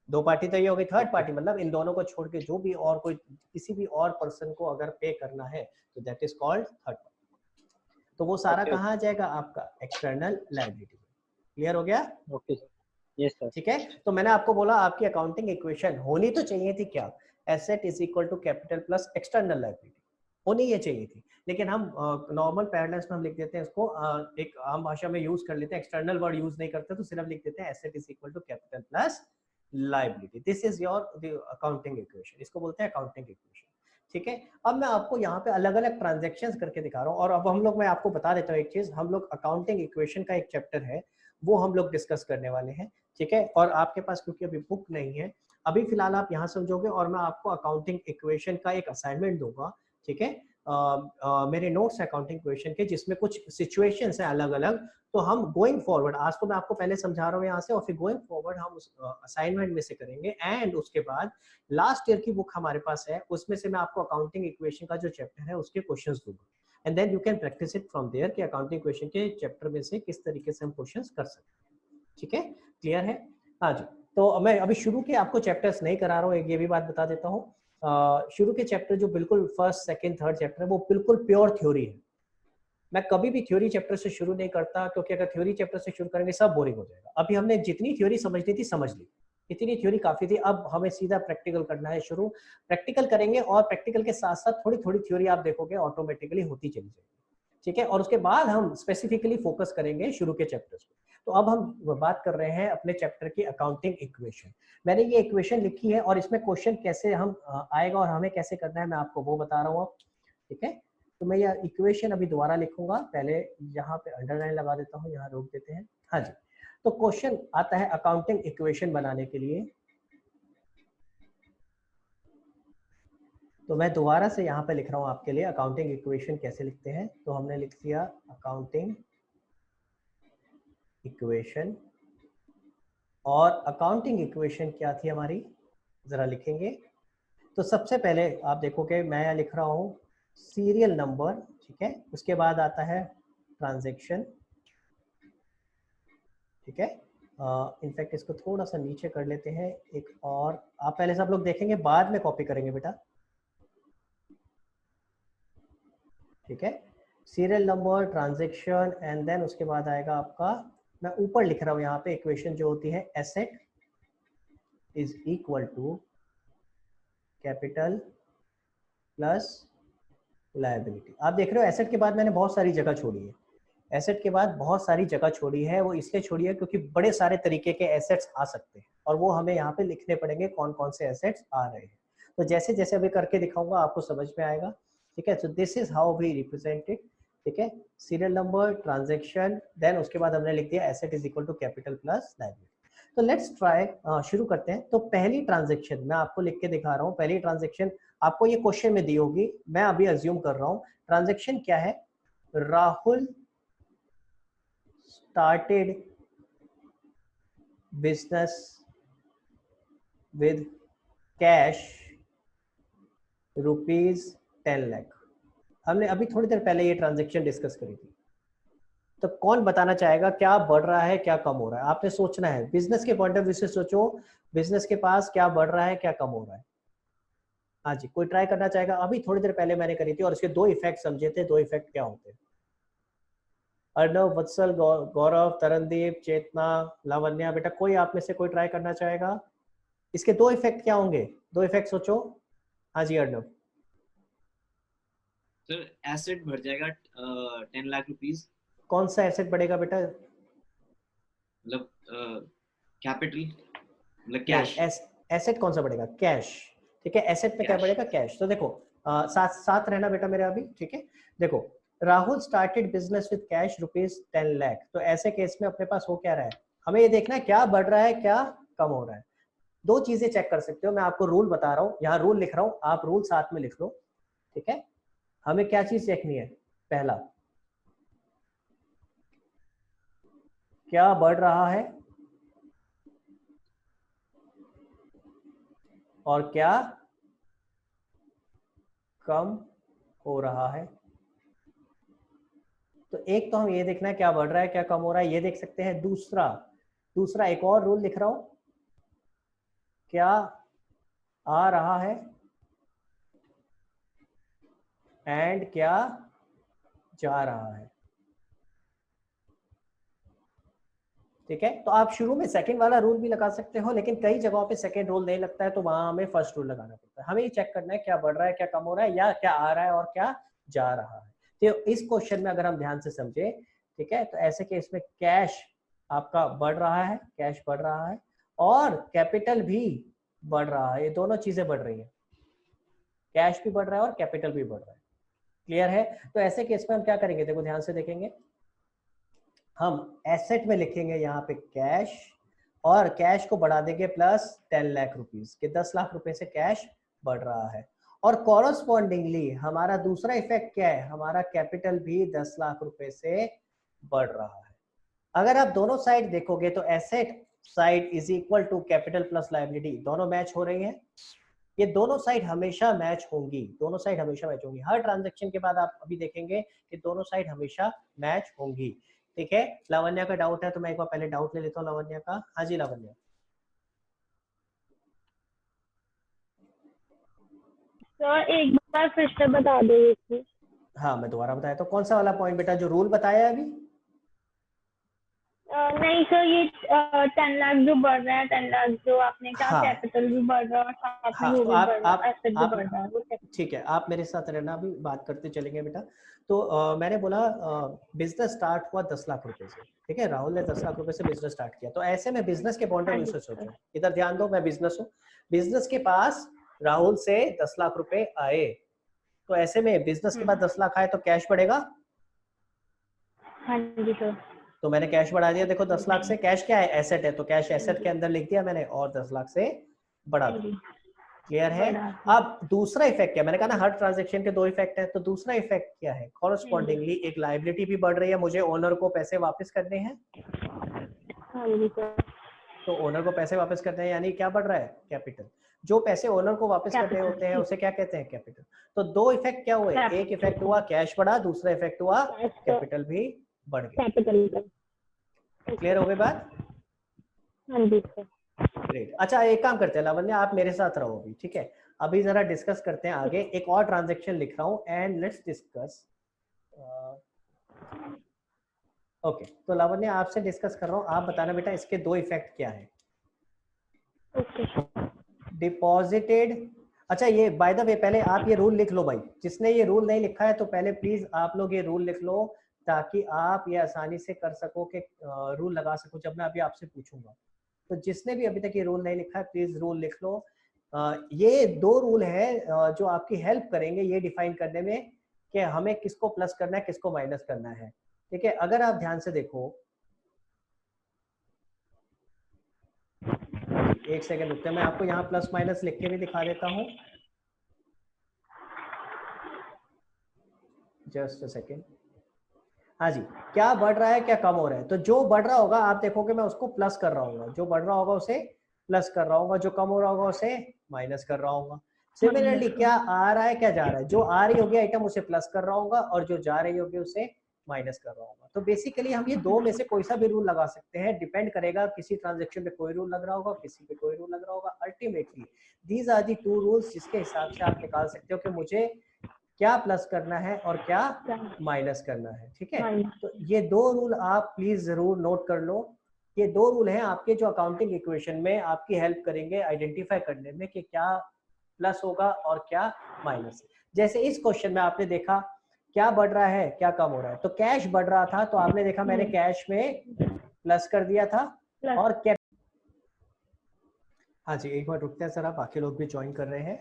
दो पार्टी तो ये हो गई थर्ड पार्टी। मतलब इन दोनों को छोड़ के जो भी और कोई किसी भी और पर्सन को अगर पे करना है तो that is called third party. तो वो सारा कहाँ आ जाएगा, आपका एक्सटर्नल लायबिलिटी। क्लियर हो गया? Okay sir, yes sir. ठीक है, तो मैंने आपको बोला आपकी अकाउंटिंग इक्वेशन होनी तो चाहिए थी क्या, asset is equal to capital plus external liability, होनी ये चाहिए थी। लेकिन हम नॉर्मल पैराडाइज में हम लिख देते हैं इसको, एक आम भाषा में यूज कर लेते हैं, एक्सटर्नल वर्ड यूज नहीं करते, तो सिर्फ लिख देते हैं asset is equal to capital plus liability. This is your accounting equation, इसको बोलते हैं अकाउंटिंग इक्वेशन। ठीक है, अब मैं आपको यहाँ पे अलग अलग ट्रांजेक्शंस करके दिखा रहा हूँ। और अब हम लोग, मैं आपको बता देता हूँ एक चीज, हम लोग अकाउंटिंग इक्वेशन का एक चैप्टर है वो हम लोग डिस्कस करने वाले हैं। ठीक है, और आपके पास क्योंकि अभी बुक नहीं है, अभी फिलहाल आप यहाँ समझोगे और मैं आपको अकाउंटिंग इक्वेशन का एक असाइनमेंट दूंगा। ठीक है, मेरे नोट्स अकाउंटिंग इक्वेशन के, जिसमें कुछ सिचुएशंस हैं अलग अलग। तो हम गोइंग फॉरवर्ड, आज तो मैं आपको पहले समझा रहा हूँ यहाँ से, और फिर गोइंग फॉरवर्ड हम उस असाइनमेंट में से करेंगे। एंड उसके बाद लास्ट ईयर की बुक हमारे पास है, उसमें से मैं आपको अकाउंटिंग इक्वेशन का जो चैप्टर है उसके क्वेश्चंस दूंगा, and then you can practise it from there कि अकाउंटिंग इक्वेशन के चैप्टर में से किस तरीके से हम क्वेश्चंस कर सकते हैं। ठीक है, क्लियर है? हाँ जी, तो मैं अभी शुरू के आपको चैप्टर्स नहीं करा रहा हूँ, एक ये भी बात बता देता हूँ। शुरू के चैप्टर जो बिल्कुल फर्स्ट सेकंड थर्ड चैप्टर है वो बिल्कुल प्योर थ्योरी है। मैं कभी भी थ्योरी चैप्टर से शुरू नहीं करता, क्योंकि अगर थ्योरी चैप्टर से शुरू करेंगे सब बोरिंग हो जाएगा। अभी हमने जितनी थ्योरी समझनी थी समझ ली, इतनी थ्योरी काफी थी, अब हमें सीधा प्रैक्टिकल करना है शुरू। प्रैक्टिकल करेंगे और प्रैक्टिकल के साथ साथ थोड़ी थोड़ी थ्योरी आप देखोगे ऑटोमेटिकली होती चली जाएगी। ठीक है, और उसके बाद हम स्पेसिफिकली फोकस करेंगे शुरू के चैप्टर्स पे। तो अब हम बात कर रहे हैं अपने चैप्टर की अकाउंटिंग इक्वेशन। मैंने ये इक्वेशन लिखी है और इसमें क्वेश्चन कैसे हम आएगा और हमें कैसे करना है मैं आपको वो बता रहा हूँ अब। ठीक है, तो मैं यह इक्वेशन अभी दोबारा लिखूंगा, पहले यहाँ पे अंडरलाइन लगा देता हूँ, यहाँ रोक देते हैं। हाँ जी, तो क्वेश्चन आता है अकाउंटिंग इक्वेशन बनाने के लिए। तो मैं दोबारा से यहाँ पे लिख रहा हूँ आपके लिए अकाउंटिंग इक्वेशन कैसे लिखते हैं। तो हमने लिख दिया अकाउंटिंग इक्वेशन, और अकाउंटिंग इक्वेशन क्या थी हमारी, जरा लिखेंगे। तो सबसे पहले आप देखोगे मैं यहाँ लिख रहा हूँ सीरियल नंबर, ठीक है, उसके बाद आता है ट्रांजैक्शन। ठीक है, इनफैक्ट इसको थोड़ा सा नीचे कर लेते हैं एक, और आप पहले सब लोग देखेंगे बाद में कॉपी करेंगे बेटा। ठीक है, serial number, transaction, and then उसके बाद आएगा आपका, मैं ऊपर लिख रहा हूँ यहाँ पे इक्वेशन जो होती है, asset is equal to capital plus liability. आप देख रहे हो एसेट के बाद मैंने बहुत सारी जगह छोड़ी है, एसेट के बाद बहुत सारी जगह छोड़ी है। वो इसलिए छोड़ी है क्योंकि बड़े सारे तरीके के एसेट्स आ सकते हैं और वो हमें यहाँ पे लिखने पड़ेंगे कौन कौन से एसेट्स आ रहे हैं। तो जैसे जैसे अभी करके दिखाऊंगा आपको समझ में आएगा। ठीक है, so this is how we represent it. ठीक है, सीरियल नंबर, ट्रांजैक्शन, देन उसके बाद हमने लिख दिया asset is equal to capital plus liability. तो लेट्स ट्राई, शुरू करते हैं। तो पहली ट्रांजैक्शन मैं आपको लिख के दिखा रहा हूँ। पहली ट्रांजैक्शन आपको ये क्वेश्चन में दी होगी, मैं अभी अज्यूम कर रहा हूँ। ट्रांजैक्शन क्या है, Rahul started business with cash rupees 10 lakh. हमने अभी थोड़ी देर पहले ये ट्रांजैक्शन डिस्कस करी थी। तो कौन बताना चाहेगा क्या बढ़ रहा है क्या कम हो रहा है? आपने सोचना है, बिजनेस के पॉइंट ऑफ व्यू से सोचो, बिजनेस के पास क्या बढ़ रहा है क्या कम हो रहा है। हाँ जी, कोई ट्राई करना चाहेगा? अभी थोड़ी देर पहले मैंने करी थी और इसके दो इफेक्ट समझे थे। दो इफेक्ट क्या होते हैं? अर्णव, वत्सल, गौरव, तरनदीप, चेतना, लावण्या, बेटा कोई आप में से कोई ट्राई करना चाहेगा? इसके दो इफेक्ट क्या होंगे? दो इफेक्ट सोचो। हाँ जी अर्णव। सर एसेट बढ़ जाएगा 10 लाख रुपीस। कौन सा एसेट बढ़ेगा बेटा? मतलब कैपिटल, मतलब कैश। एसेट कौन सा बढ़ेगा? कैश। ठीक है, एसेट में क्या बढ़ेगा? कैश। तो देखो साथ साथ रहना बेटा मेरे अभी। ठीक है, देखो Rahul started business with cash rupees 10 lakh. तो ऐसे केस में अपने पास हो क्या रहा है, हमें ये देखना है क्या बढ़ रहा है क्या कम हो रहा है। दो चीजें चेक कर सकते हो, मैं आपको रूल बता रहा हूँ, यहाँ रूल लिख रहा हूँ, आप रूल साथ में लिख लो, ठीक है। हमें क्या चीज देखनी है, पहला क्या बढ़ रहा है और क्या कम हो रहा है। तो एक तो हम ये देखना है क्या बढ़ रहा है क्या कम हो रहा है, ये देख सकते हैं। दूसरा एक और रूल लिख रहा हूं, क्या आ रहा है एंड क्या जा रहा है, ठीक है। तो आप शुरू में सेकंड वाला रूल भी लगा सकते हो, लेकिन कई जगहों पे सेकंड रूल नहीं लगता है, तो वहां हमें फर्स्ट रूल लगाना पड़ता है। हमें ये चेक करना है क्या बढ़ रहा है क्या कम हो रहा है, या क्या आ रहा है और क्या जा रहा है। तो इस क्वेश्चन में अगर हम ध्यान से समझे, ठीक है, तो ऐसे केस में कैश आपका बढ़ रहा है, कैश बढ़ रहा है और कैपिटल भी बढ़ रहा है, ये दोनों चीजें बढ़ रही है, कैश भी बढ़ रहा है और कैपिटल भी बढ़ रहा है। क्लियर है। तो ऐसे केस में हम क्या करेंगे, देखो ध्यान से देखेंगे, हम एसेट में लिखेंगे यहाँ पे कैश, और कैश को बढ़ा देंगे प्लस 10 लाख रुपीस के 10 लाख रुपए से कैश बढ़ रहा है। और कॉरस्पॉन्डिंगली हमारा दूसरा इफेक्ट क्या है, हमारा कैपिटल भी 10 लाख रुपए से बढ़ रहा है। अगर आप दोनों साइड देखोगे तो asset side is equal to capital plus liability, दोनों मैच हो रही हैं। ये दोनों साइड हमेशा मैच होंगी, दोनों साइड हमेशा मैच होंगी। हर ट्रांजैक्शन के बाद आप अभी देखेंगे कि दोनों साइड हमेशा मैच होंगी, ठीक है। लावण्या का डाउट है तो मैं एक बार पहले डाउट ले लेता हूँ लावण्या का। हाँ जी लावण्या। सर एक बार फिर से बता दीजिए। हाँ मैं दोबारा बताया तो कौन सा वाला पॉइंट बेटा, जो रूल बताया अभी? नहीं सर, ये 10 लाख जो बढ़ रहा है, 10 लाख जो आपने कहा, हाँ कैपिटल भी बढ़ रहा है और साथ में हाँ, वो तो भी बढ़ रहा है, एसेट भी बढ़ रहा है, वो ठीक है, आप मेरे साथ रहना, अभी बात करते चलेंगे बेटा। तो मैंने बोला बिजनेस स्टार्ट हुआ 10 लाख रुपए से, ठीक है, राहुल ने 10 लाख रुपए से बिजनेस स्टार्ट किया। तो ऐसे में बिजनेस के पॉइंट ऑफ हाँ व्यू जी से सर। सोचो, इधर ध्यान दो, मैं बिजनेस हूँ, बिजनेस के पास राहुल से 10 लाख रुपए आए, तो ऐसे में बिजनेस के बाद 10 लाख आए तो कैश बढ़ेगा। हाँ जी सर। तो मैंने कैश बढ़ा दिया, देखो 10 लाख से, कैश क्या है, एसेट है, तो कैश एसेट के अंदर लिख दिया मैंने और 10 लाख से बढ़ा हाँ दिया। जी, क्लियर है। बढ़ा दिया। अब दूसरा इफेक्ट क्या, मैंने कहा ना हर ट्रांजेक्शन के दो इफेक्ट है, तो दूसरा इफेक्ट क्या है, कॉरस्पॉन्डिंगली एक लायबिलिटी भी बढ़ रही है, मुझे ओनर को पैसे वापस करने हैं, हाँ जी सर। तो ओनर को पैसे वापस करने हैं, यानी क्या बढ़ रहा है, कैपिटल। जो पैसे ओनर को वापस करने कैपिटल, होते हैं ठीक। उसे क्या कहते हैं, कैपिटल। तो दो इफेक्ट क्या हुए, एक इफेक्ट हुआ कैपिटल, कैश बढ़ा, दूसरा इफेक्ट हुआ कैश, कैपिटल भी बढ़ गया। कैपिटल। क्लियर हो गई बात। हाँ जी सर। ग्रेट। अच्छा एक काम करते हैं लावण्या, आप मेरे साथ रहो अभी, ठीक है। अभी जरा डिस्कस करते हैं आगे, एक और ट्रांजेक्शन लिख रहा हूँ एंड लेट्स डिस्कस। ओके, तो लावण्या आपसे डिस्कस कर रहा हूँ, आप बताना बेटा इसके दो इफेक्ट क्या है। ओके। डिपॉजिटेड, अच्छा ये बाय द वे पहले आप ये रूल लिख लो भाई, जिसने ये रूल नहीं लिखा है तो पहले प्लीज आप लोग ये रूल लिख लो, ताकि आप ये आसानी से कर सको कि रूल लगा सको जब मैं अभी आपसे पूछूंगा। तो जिसने भी अभी तक ये रूल नहीं लिखा है प्लीज रूल लिख लो। ये दो रूल है जो आपकी हेल्प करेंगे ये डिफाइन करने में कि हमें किसको प्लस करना है किसको माइनस करना है, ठीक है। अगर आप ध्यान से देखो, हाँ जी एक सेकंड रुकते हैं, मैं आपको यहाँ प्लस माइनस लिख के भी दिखा देता हूँ, जस्ट अ सेकंड। हाँ जी, क्या बढ़ रहा है क्या कम हो रहा है, तो जो बढ़ रहा होगा आप देखोगे मैं उसको प्लस कर रहा हूँ, जो बढ़ रहा होगा उसे प्लस कर रहा हूँ, जो कम हो रहा होगा उसे माइनस कर रहा हूँ। सिमिलरली क्या आ रहा है क्या जा रहा है, जो आ रही होगी आइटम उसे प्लस कर रहा हूँ और जो जा रही होगी उसे माइनस कर रहा हूँ। तो बेसिकली हम ये दो में से कोई सा भी रूल लगा सकते हैं, डिपेंड करेगा, किसी ट्रांजेक्शन पे कोई रूल लग रहा होगा, किसी पे कोई रूल लग रहा होगा। Ultimately these are the two rules जिसके हिसाब से आप निकाल सकते हो कि मुझे क्या प्लस करना है और क्या माइनस करना है, ठीक है। तो ये दो रूल आप प्लीज जरूर नोट कर लो, ये दो रूल हैं आपके जो अकाउंटिंग इक्वेशन में आपकी हेल्प करेंगे आइडेंटिफाई करने में कि क्या प्लस होगा और क्या माइनस। जैसे इस क्वेश्चन में आपने देखा क्या बढ़ रहा है क्या कम हो रहा है, तो कैश बढ़ रहा था तो आपने देखा मैंने कैश में प्लस कर दिया था और कैप। हाँ जी एक बार रुकते हैं सर, आप बाकी लोग भी ज्वाइन कर रहे हैं।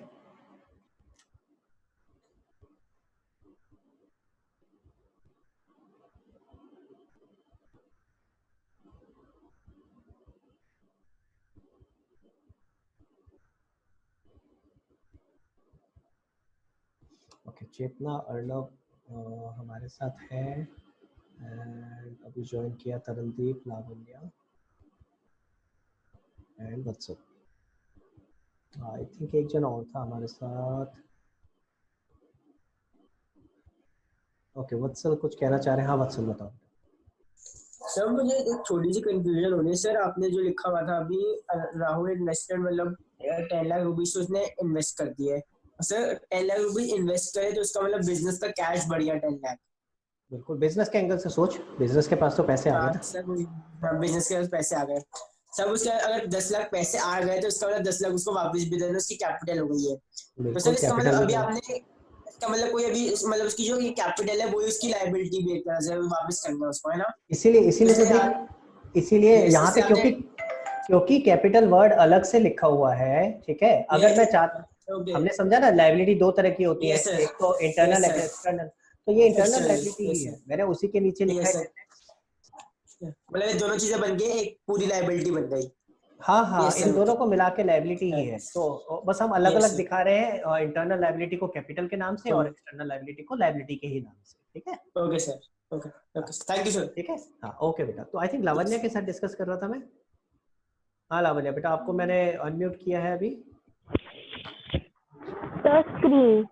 ओके, चेतना अर्णव हमारे साथ है, एंड अभी ज्वाइन किया Tarandeep, Lavanya and Vatsal. I think एक जन और था हमारे साथ। ओके, वत्सल कुछ कहना चाह रहे हैं? हाँ वत्सल बताओ। सर मुझे एक छोटी सी कंफ्यूजन हो रही है सर, आपने जो लिखा हुआ था अभी, राहुल इन्वेस्टेड मतलब 10 लाख रुपीज उसने इन्वेस्ट कर दिए सर, 10 लाख रुपीज इन्वेस्ट करे तो उसका मतलब बिजनेस का कैश बढ़ गया 10 लाख। बिल्कुल, बिजनेस के एंगल से सोच, बिजनेस के पास तो पैसे आ गए ना। सर बिजनेस के पास पैसे आ गए सब, उसके अगर 10 लाख पैसे आ गए तो उसका मतलब 10 लाख उसको वापस भी देना, उसकी कैपिटल हो गई है। तो सर बिल्कुल, इसका मतलब कैपिटल अभी में आपने, इसका मतलब कोई अभी मतलब उसकी जो कैपिटल है वही उसकी लायबिलिटी भी एक तरह से वापस करना उसको, है ना? इसीलिए तो देख, इसीलिए यहाँ पे आपने क्योंकि कैपिटल वर्ड अलग से लिखा हुआ है, ठीक है। अगर मैं हमने समझा ना, लायबिलिटी दो तरह की होती है, यस सर, एक तो इंटरनल, एक एक्सटर्नल। तो ये इंटरनल लायबिलिटी ही यस है, मैंने उसी के नीचे लिखा है। मतलब ये दोनों चीजें बन गई एक पूरी लायबिलिटी बन गई। हाँ हाँ, Yes, इन sir. दोनों को मिला के लायबिलिटी ही है। तो बस हम अलग Yes, अलग sir. दिखा रहे हैं, इंटरनल लायबिलिटी को कैपिटल के नाम से और हाँ। एक्सटर्नल लायबिलिटी को लायबिलिटी के ही नाम से, ठीक है। Okay sir, okay okay, thank you sir. ठीक है, हाँ ओके बेटा। तो आई थिंक लावण्या के साथ डिस्कस कर रहा था मैं। हाँ लावण्या बेटा, आपको मैंने अनम्यूट किया है अभी। Sir screen.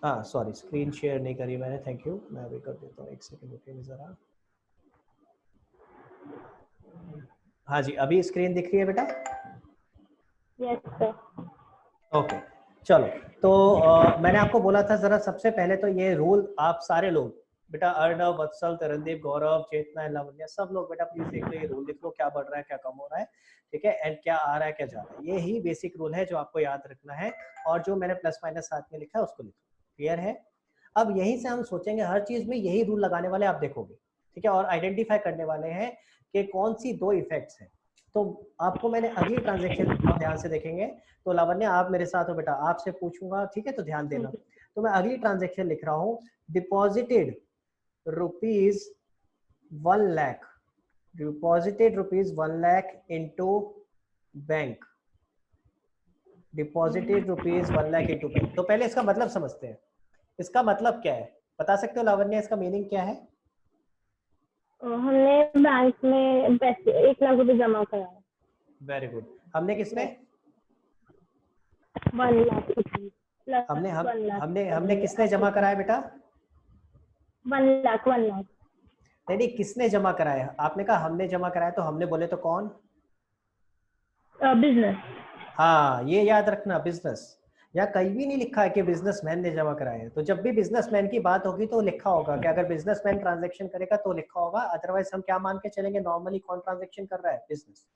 हाँ सॉरी, स्क्रीन शेयर नहीं करी मैंने, थैंक यू। मैं अभी कर देता हूँ, एक सेकंड रुकिए जरा। हाँ जी, अभी स्क्रीन दिख रही है बेटा? Yes sir. ओके चलो। तो मैंने आपको बोला था, जरा सबसे पहले तो ये रूल आप सारे लोग बेटा, अर्णव, वत्सल, तरनदीप, गौरव, चेतना, लावण्या, सब लोग बेटा प्लीज देख लो, ये रूल लिख लो, क्या बढ़ रहा है क्या कम हो रहा है, ठीक है, एंड क्या आ रहा है क्या जा रहा है। ये ही बेसिक रूल है जो आपको याद रखना है, और जो मैंने प्लस माइनस साथ में लिखा है उसको लिखो। क्लियर है? अब यहीं से हम सोचेंगे, हर चीज में यही रूल लगाने वाले आप देखोगे, ठीक है, और आइडेंटिफाई करने वाले हैं कि कौन सी दो इफेक्ट्स हैं। तो आपको मैंने अगली ट्रांजेक्शन, आप ध्यान से देखेंगे तो लावण्या आप मेरे साथ हो बेटा, आपसे पूछूंगा, ठीक है, तो ध्यान देना। तो मैं अगली ट्रांजेक्शन लिख रहा हूँ, deposited rupees 1 lakh, deposited rupees 1 lakh into bank, deposited rupees 1 lakh into bank. तो पहले इसका मतलब समझते हैं, इसका मतलब क्या है, बता सकते हो लावण्या, इसका मीनिंग क्या है? हमने बैंक में पैसे 1 लाख रुपए जमा कराया। Very good. हमने किसमें? 1 लाख रुपए। हमने किसने जमा कराया बेटा? 1 लाख। नहीं, किसने जमा कराया? आपने कहा हमने जमा कराया, तो हमने बोले तो कौन? बिजनेस। हाँ, ये याद रखना, बिजनेस। यहाँ कहीं भी नहीं लिखा है कि बिजनेसमैन ने जमा कराया है। तो जब भी बिजनेसमैन की बात होगी तो लिखा होगा कि अगर बिजनेसमैन ट्रांजैक्शन करेगा तो लिखा होगा, अदरवाइज हम क्या मान के चलेंगे, नॉर्मली कौन ट्रांजैक्शन कर रहा है? बिजनेस।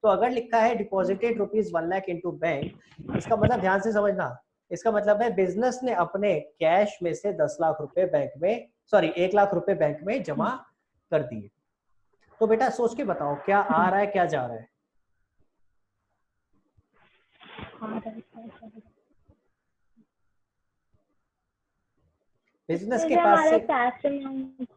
तो अगर लिखा है deposited rupees 1 lakh into bank, इसका मतलब ध्यान से समझना, इसका मतलब है बिजनेस ने अपने कैश में से 10 लाख रुपए बैंक में, सॉरी 1 लाख रुपए बैंक में जमा कर दिए। तो बेटा सोच के बताओ, क्या आ रहा है क्या जा रहा है? बिजनेस के पास से कैश अमाउंट,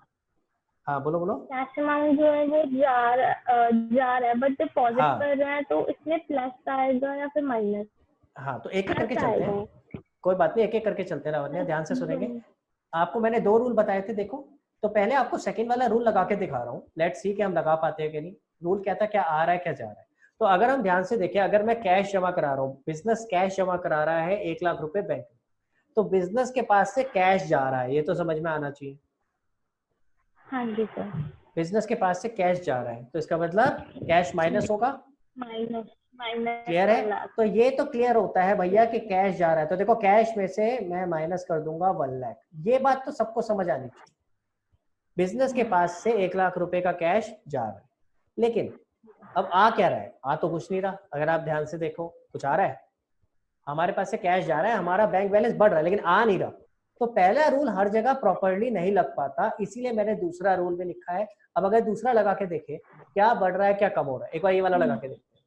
हाँ बोलो बोलो। कैश अमाउंट जो है वो जा रहा है, बट डिपॉजिट हाँ कर रहे हैं तो इसमें प्लस आएगा या फिर माइनस? हाँ, तो एक एक करके चलते हैं, कोई बात नहीं, एक एक करके चलते हैं लावण्या, ध्यान से सुनेंगे। आपको मैंने 2 रूल बताए थे, देखो। तो पहले आपको सेकंड वाला रूल लगा के दिखा रहा हूँ, लेट्स सी कि हम लगा पाते हैं कि नहीं। रूल कहता है क्या आ रहा है क्या जा रहा है। तो अगर हम ध्यान से देखें, अगर मैं कैश जमा करा रहा हूँ, बिजनेस कैश जमा करा रहा है 1 लाख रुपए बैंक में, तो बिजनेस के पास से कैश जा रहा है, ये तो समझ में आना चाहिए। हाँ जी सर। बिजनेस के पास से कैश जा रहा है, तो इसका मतलब कैश माइनस होगा। माइनस क्लियर है? तो ये तो क्लियर होता है भैया कि कैश जा रहा है, तो देखो कैश में से मैं माइनस कर दूंगा 1 लाख। ये बात तो सबको समझ आनी चाहिए, बिजनेस के पास से 1 लाख रुपए का कैश जा रहा है। लेकिन अब आ क्या रहा है? आ तो कुछ नहीं रहा। अगर आप ध्यान से देखो, कुछ आ रहा है? हमारे पास से कैश जा रहा है, हमारा बैंक बैलेंस बढ़ रहा है, लेकिन आ नहीं रहा। तो पहला रूल हर जगह प्रॉपर्ली नहीं लग पाता, इसीलिए मैंने दूसरा रूल में लिखा है। अब अगर दूसरा लगा के देखे, क्या बढ़ रहा है क्या कम हो रहा है, एक बार ये वाला लगा के देखते हैं।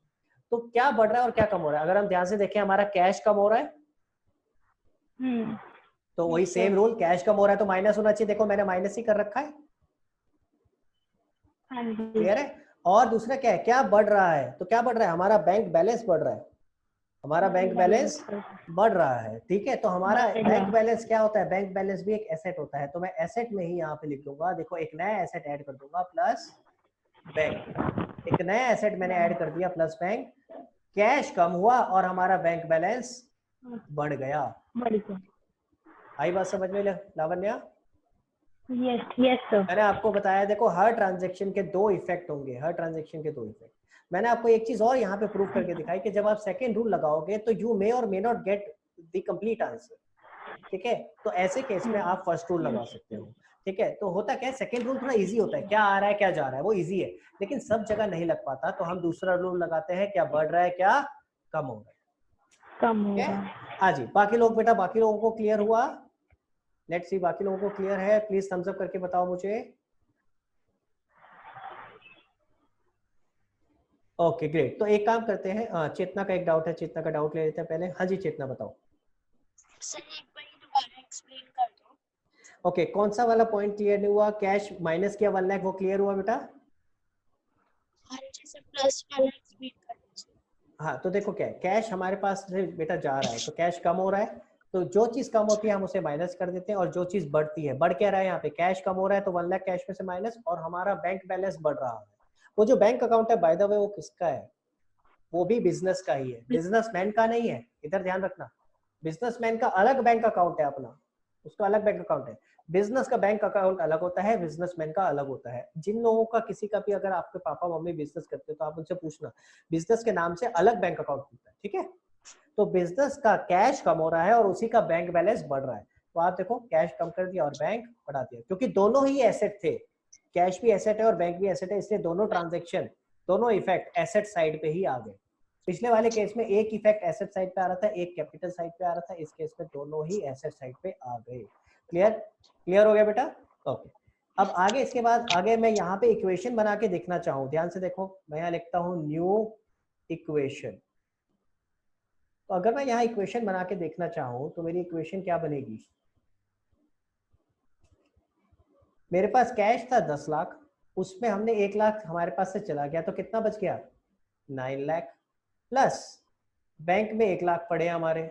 तो क्या बढ़ रहा है और क्या कम हो रहा है? अगर हम ध्यान से देखें, हमारा कैश कम हो रहा है, तो वही सेम रूल, कैश कम हो रहा है तो माइनस होना चाहिए। देखो मैंने माइनस ही कर रखा है। क्लियर है? और दूसरा क्या है, क्या बढ़ रहा है? तो क्या बढ़ रहा है? हमारा बैंक बैलेंस बढ़ रहा है। हमारा बैंक बैलेंस बढ़ रहा है, ठीक है। तो हमारा बैंक बैलेंस क्या होता है, बैंक बैलेंस भी एक एसेट होता है, तो मैं एसेट में ही यहाँ पे लिख दूंगा, देखो एक नया एसेट ऐड कर दूंगा प्लस बैंक, एक नया एसेट मैंने ऐड कर दिया प्लस बैंक, कैश कम हुआ और हमारा बैंक बैलेंस बढ़ गया। आई बात समझ में लावण्या? Yes sir. मैंने आपको बताया देखो हर ट्रांजेक्शन के दो इफेक्ट होंगे, हर ट्रांजेक्शन के दो इफेक्ट। मैंने आपको एक चीज और यहाँ पे प्रूव करके दिखाई कि जब आप सेकंड रूल लगाओगे तो यू मे और may not get the complete answer, ठीक है। तो ऐसे केस में आप फर्स्ट रूल लगा सकते हो, ठीक है। तो होता क्या है, सेकंड रूल थोड़ा इजी होता है, क्या आ रहा है क्या जा रहा है वो इजी है, लेकिन सब जगह नहीं लग पाता, तो हम दूसरा रूल लगाते हैं, क्या बढ़ रहा है क्या कम हो रहा है, कम होगा। हाँ जी। बाकी लोग बेटा, बाकी लोगों को क्लियर हुआ? लेट्स सी बाकी लोगों को क्लियर है, प्लीज थम्स अप करके बताओ मुझे। Okay great. तो एक काम करते हैं, चेतना का एक डाउट है, चेतना का डाउट ले लेते हैं पहले। हाँ जी चेतना बताओ। सर एक बार दोबारा एक्सप्लेन कर दो। ओके कौन सा वाला पॉइंट क्लियर नहीं हुआ? कैश माइनस किया 1 लाख, वो क्लियर हुआ बेटा? हाँ जी सर, प्लस वाला एक्सप्लेन कर दो। हाँ तो देखो क्या है, कैश हमारे पास से बेटा जा रहा है, तो कैश कम हो रहा है, तो जो चीज कम होती है हम उसे माइनस कर देते हैं, और जो चीज बढ़ती है, बढ़ क्या रहा है यहाँ पे, कैश कम हो रहा है तो 1 लाख कैश में से माइनस, और हमारा बैंक बैलेंस बढ़ रहा है। वो जो बैंक अकाउंट है बाय द वे वो किसका है? वो भी बिजनेस का ही है, बिजनेसमैन का नहीं है, इधर ध्यान रखना। बिजनेसमैन का अलग बैंक अकाउंट है अपना, उसका अलग बैंक अकाउंट है। बिजनेस का बैंक अकाउंट अलग होता है, बिजनेसमैन का अलग होता है। जिन लोगों का किसी का भी, अगर आपके पापा मम्मी बिजनेस करते हो तो आप उनसे पूछना, बिजनेस के नाम से अलग बैंक अकाउंट होता है, ठीक है। तो बिजनेस का कैश कम हो रहा है और उसी का बैंक बैलेंस बढ़ रहा है, तो आप देखो कैश कम कर दिया और बैंक बढ़ा दिया, क्योंकि दोनों ही एसेट थे, कैश भी एसेट है और बैंक भी एसेट है, इसलिए दोनों ट्रांजेक्शन, दोनों इफेक्ट एसेट साइड पे ही आ गए। पिछले वाले केस में एक इफेक्ट एसेट साइड पे आ रहा था, एक कैपिटल साइड पे आ रहा था, इस केस में दोनों ही एसेट साइड पे आ गए। क्लियर? क्लियर हो गया बेटा? ओके। अब आगे, इसके बाद आगे मैं यहाँ पे इक्वेशन बना के देखना चाहूँ, ध्यान से देखो, मैं यहाँ लिखता हूँ न्यू इक्वेशन। तो अगर मैं यहाँ इक्वेशन बना के देखना चाहूँ तो मेरी इक्वेशन क्या बनेगी? मेरे पास कैश था 10 लाख, उसमें हमने 1 लाख हमारे पास से चला गया, तो कितना बच गया? 9 लाख, प्लस बैंक में 1 लाख पड़े हमारे,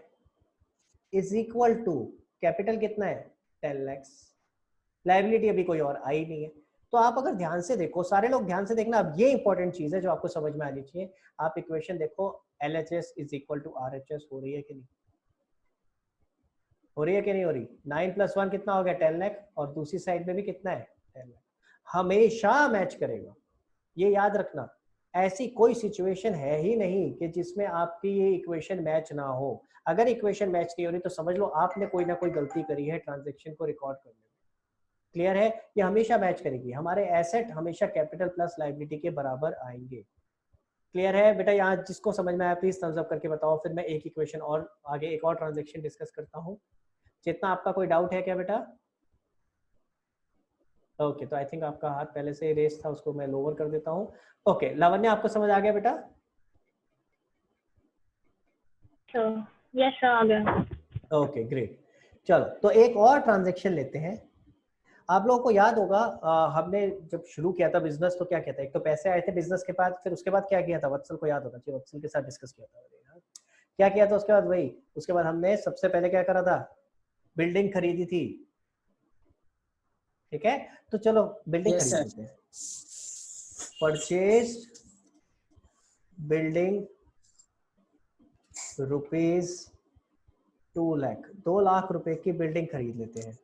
इज इक्वल टू कैपिटल कितना है? 10 लाख। लायबिलिटी अभी कोई और आई नहीं है। तो आप अगर ध्यान से देखो, सारे लोग ध्यान से देखना, अब ये इंपॉर्टेंट चीज है जो आपको समझ में आनी चाहिए। आप इक्वेशन देखो, LHS is equal to RHS हो रही है कि नहीं? हो रही है कि नहीं हो रही? 9 + 1 कितना हो गया? 10 लाख, और दूसरी साइड में भी कितना है? 10 लाख। हमेशा मैच करेगा, ये याद रखना। ऐसी कोई सिचुएशन है ही नहीं कि जिसमें आपकी ये इक्वेशन मैच ना हो। अगर इक्वेशन मैच नहीं हो रही तो समझ लो आपने कोई ना कोई गलती करी है ट्रांजैक्शन को रिकॉर्ड करने में। क्लियर है? ये हमेशा मैच करेगी, हमारे एसेट हमेशा कैपिटल प्लस लायबिलिटी के बराबर आएंगे। क्लियर है बेटा? यहाँ जिसको समझ में आया प्लीज थम्स अप करके बताओ, फिर मैं एक इक्वेशन और आगे एक और ट्रांजेक्शन डिस्कस करता हूँ। चेतना आपका कोई डाउट है क्या बेटा? ओके, तो आई थिंक आपका हाथ पहले से रेस था, उसको मैं लोअर कर देता हूँ। ओके लावण्य, आपको समझ आ गया बेटा? यस सर, आ गया। Okay great. चलो तो एक और ट्रांजैक्शन लेते हैं। आप लोगों को याद होगा हमने जब शुरू किया था बिजनेस तो क्या किया था, एक तो पैसे आए थे बिजनेस के पास, फिर उसके बाद क्या किया था, वत्सल को याद होना चाहिए, वत्सल के साथ डिस्कस किया था। क्या किया था उसके बाद? वही, उसके बाद हमने सबसे पहले क्या करा था? बिल्डिंग खरीदी थी, ठीक है। तो चलो बिल्डिंग Yes, खरीद लेते हैं। परचेज बिल्डिंग ₹2 लाख, 2 लाख रुपए की बिल्डिंग खरीद लेते हैं।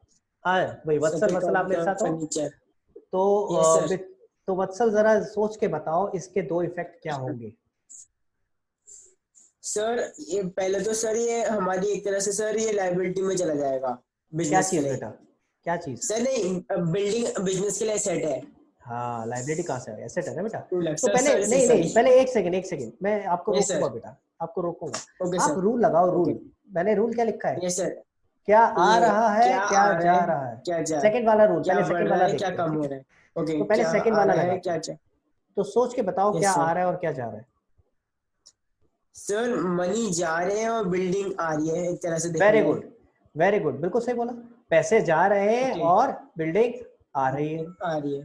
हाँ भाई वत्सल आप मेरे साथ हो? तो वत्सल जरा सोच के बताओ इसके दो इफेक्ट क्या होंगे। सर ये पहले तो सर ये हमारी एक तरह से सर ये लायबिलिटी में चला जाएगा। क्या बिजनेस के चीज लिए बेटा? क्या चीज? सर? नहीं, बिल्डिंग बिजनेस के लिए सेट है। हाँ लाइबिलिटी कहाँ से है? एसेट है ना बेटा। 2 लाख तो सर, पहले सर, नहीं सर, नहीं पहले एक सेकंड मैं आपको Yes, रोकूंगा sir. बेटा, आपको रोकूंगा। ओके आप सर। रूल लगाओ, रूल। Okay. मैंने रूल क्या लिखा है? Yes sir. क्या आ ये रहा है क्या क्या आ रहा जा है, रहा है? क्या जा सेकंड वाला रूल, क्या पहले बढ़ सेकंड रहा वाला है, क्या देखते हैं, कम हो ठीक रहा है? है। ओके, तो पहले क्या सेकंड आ वाला रहा है, लगाते क्या हैं। क्या? तो सोच के बताओ Yes, क्या sir. आ रहा है और क्या जा रहा है। सर मनी जा रहे हैं और बिल्डिंग आ रही है, एक तरह से देखा वेरी जाए। गुड, वेरी गुड, बिल्कुल सही बोला। पैसे जा रहे हैं Okay. और बिल्डिंग आ रही है। आ रही है।